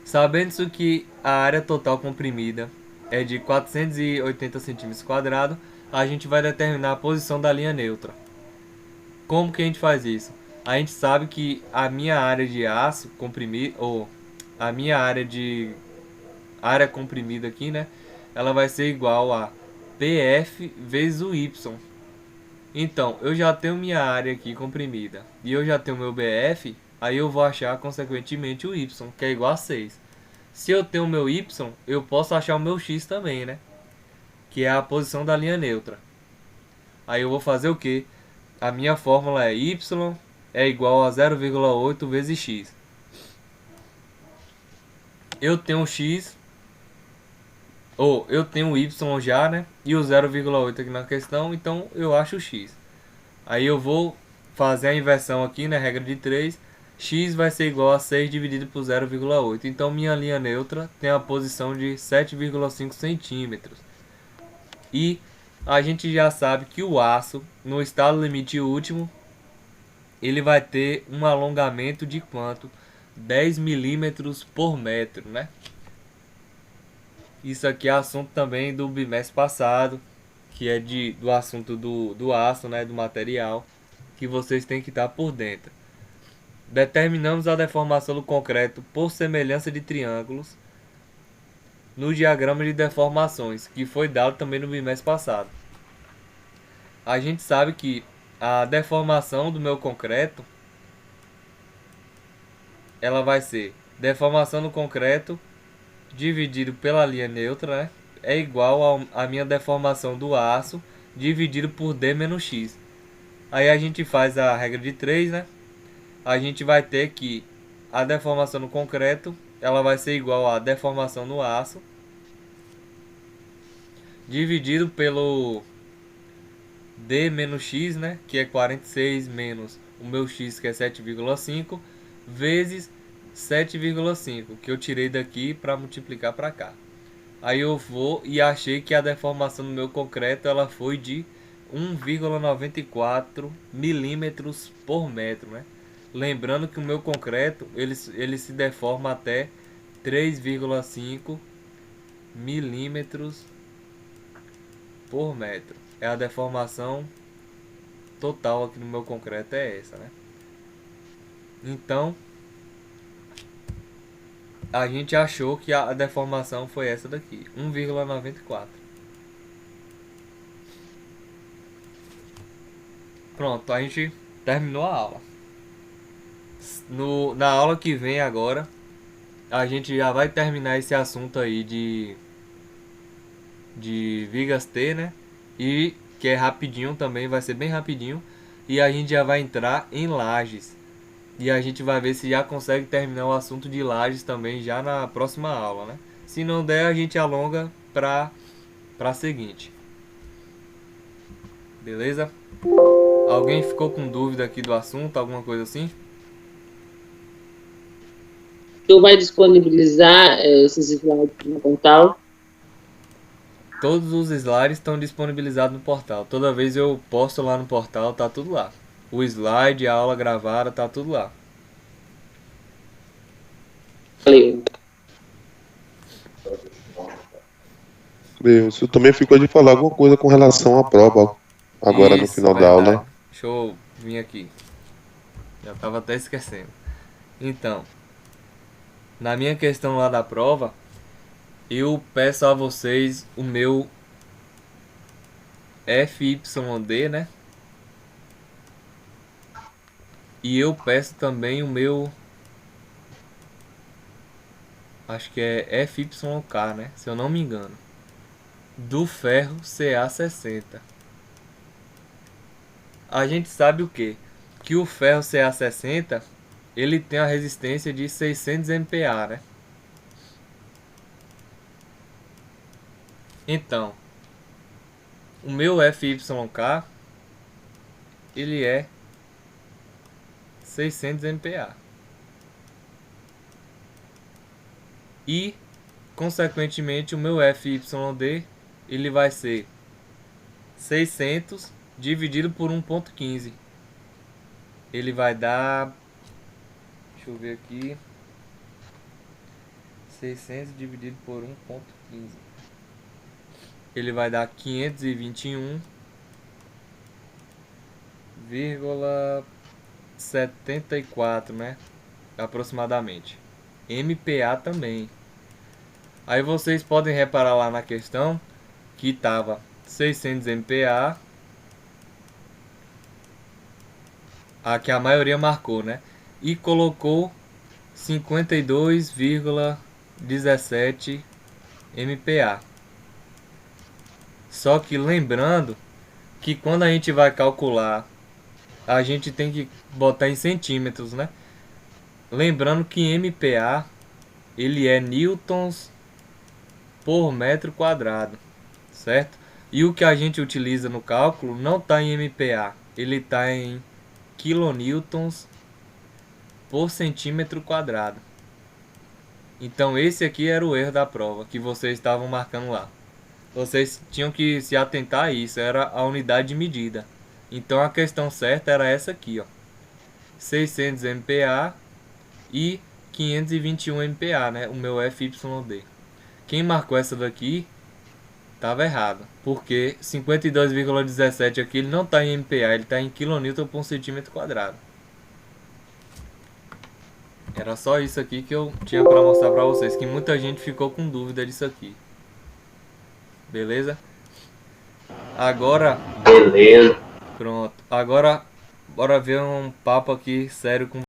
Sabendo que a área total comprimida é de 480 cm², a gente vai determinar a posição da linha neutra. Como que a gente faz isso? A gente sabe que a minha área de aço comprimido, ou a minha área comprimida aqui, né? Ela vai ser igual a PF vezes o Y. Então, eu já tenho minha área aqui comprimida e eu já tenho meu BF, aí eu vou achar consequentemente o Y, que é igual a 6. Se eu tenho o meu Y, eu posso achar o meu X também, né? Que é a posição da linha neutra. Aí eu vou fazer o que? A minha fórmula é Y é igual a 0,8 vezes X. Eu tenho o X, ou eu tenho o Y já, né? E o 0,8 aqui na questão, então eu acho o X. Aí eu vou fazer a inversão aqui, né? Regra de 3. X vai ser igual a 6 dividido por 0,8. Então minha linha neutra tem a posição de 7,5 centímetros. E a gente já sabe que o aço, no estado limite último, ele vai ter um alongamento de quanto? 10 milímetros por metro, né? Isso aqui é assunto também do bimestre passado, que é do assunto do aço, né? Do material, que vocês têm que estar por dentro. Determinamos a deformação do concreto por semelhança de triângulos no diagrama de deformações, que foi dado também no bimestre passado. A gente sabe que a deformação do meu concreto, ela vai ser deformação do concreto dividido pela linha neutra, né? É igual a minha deformação do aço dividido por D menos X. Aí a gente faz a regra de 3, né? A gente vai ter que a deformação no concreto, ela vai ser igual a deformação no aço dividido pelo D menos X, né? Que é 46 menos o meu X, que é 7,5, vezes 7,5, que eu tirei daqui para multiplicar para cá. Aí eu vou e achei que a deformação do meu concreto ela foi de 1,94 milímetros por metro, né? Lembrando que o meu concreto ele se deforma até 3,5 milímetros por metro. É a deformação total aqui no meu concreto é essa, né? Então a gente achou que a deformação foi essa daqui, 1,94. Pronto, a gente terminou a aula. Na aula que vem agora, a gente já vai terminar esse assunto aí de vigas T, né? E que é rapidinho também, vai ser bem rapidinho. E a gente já vai entrar em lajes. E a gente vai ver se já consegue terminar o assunto de lajes também já na próxima aula, né? Se não der, a gente alonga para seguinte. Beleza? Alguém ficou com dúvida aqui do assunto, alguma coisa assim? Tu vai disponibilizar esses slides no portal? Todos os slides estão disponibilizados no portal. Toda vez eu posto lá no portal, tá tudo lá. O slide, a aula gravada, tá tudo lá. Valeu. Você também ficou de falar alguma coisa com relação à prova agora no Isso, final da verdade. aula. Deixa eu vir aqui. Já tava até esquecendo. Então, na minha questão lá da prova, eu peço a vocês o meu FYD, né? E eu peço também o meu, acho que é FYK, né? Se eu não me engano, do ferro CA60. A gente sabe o que? Que o ferro CA60 ele tem a resistência de 600 MPa, né? Então, o meu FYK ele é 600 MPa. E, consequentemente, o meu FYD ele vai ser 600 dividido por 1,15. Ele vai dar... Deixa eu ver aqui. 600 dividido por 1,15. Ele vai dar 521,74, né? Aproximadamente. MPa também. Aí vocês podem reparar lá na questão que tava 600 MPa. Que a maioria marcou, né? E colocou 52,17 MPa. Só que lembrando que quando a gente vai calcular, a gente tem que botar em centímetros, né? Lembrando que MPa ele é newtons por metro quadrado, certo? E o que a gente utiliza no cálculo não está em MPa, ele está em kilonewtons por centímetro quadrado. Então esse aqui era o erro da prova que vocês estavam marcando lá. Vocês tinham que se atentar a isso, era a unidade de medida. Então a questão certa era essa aqui, ó. 600 MPa e 521 MPa, né? O meu FYD. Quem marcou essa daqui tava errado, porque 52,17 aqui ele não está em MPa, ele está em kN por centímetro quadrado. Era só isso aqui que eu tinha para mostrar para vocês, que muita gente ficou com dúvida disso aqui. Beleza? Agora, Beleza. pronto. Agora, bora ver um papo aqui sério com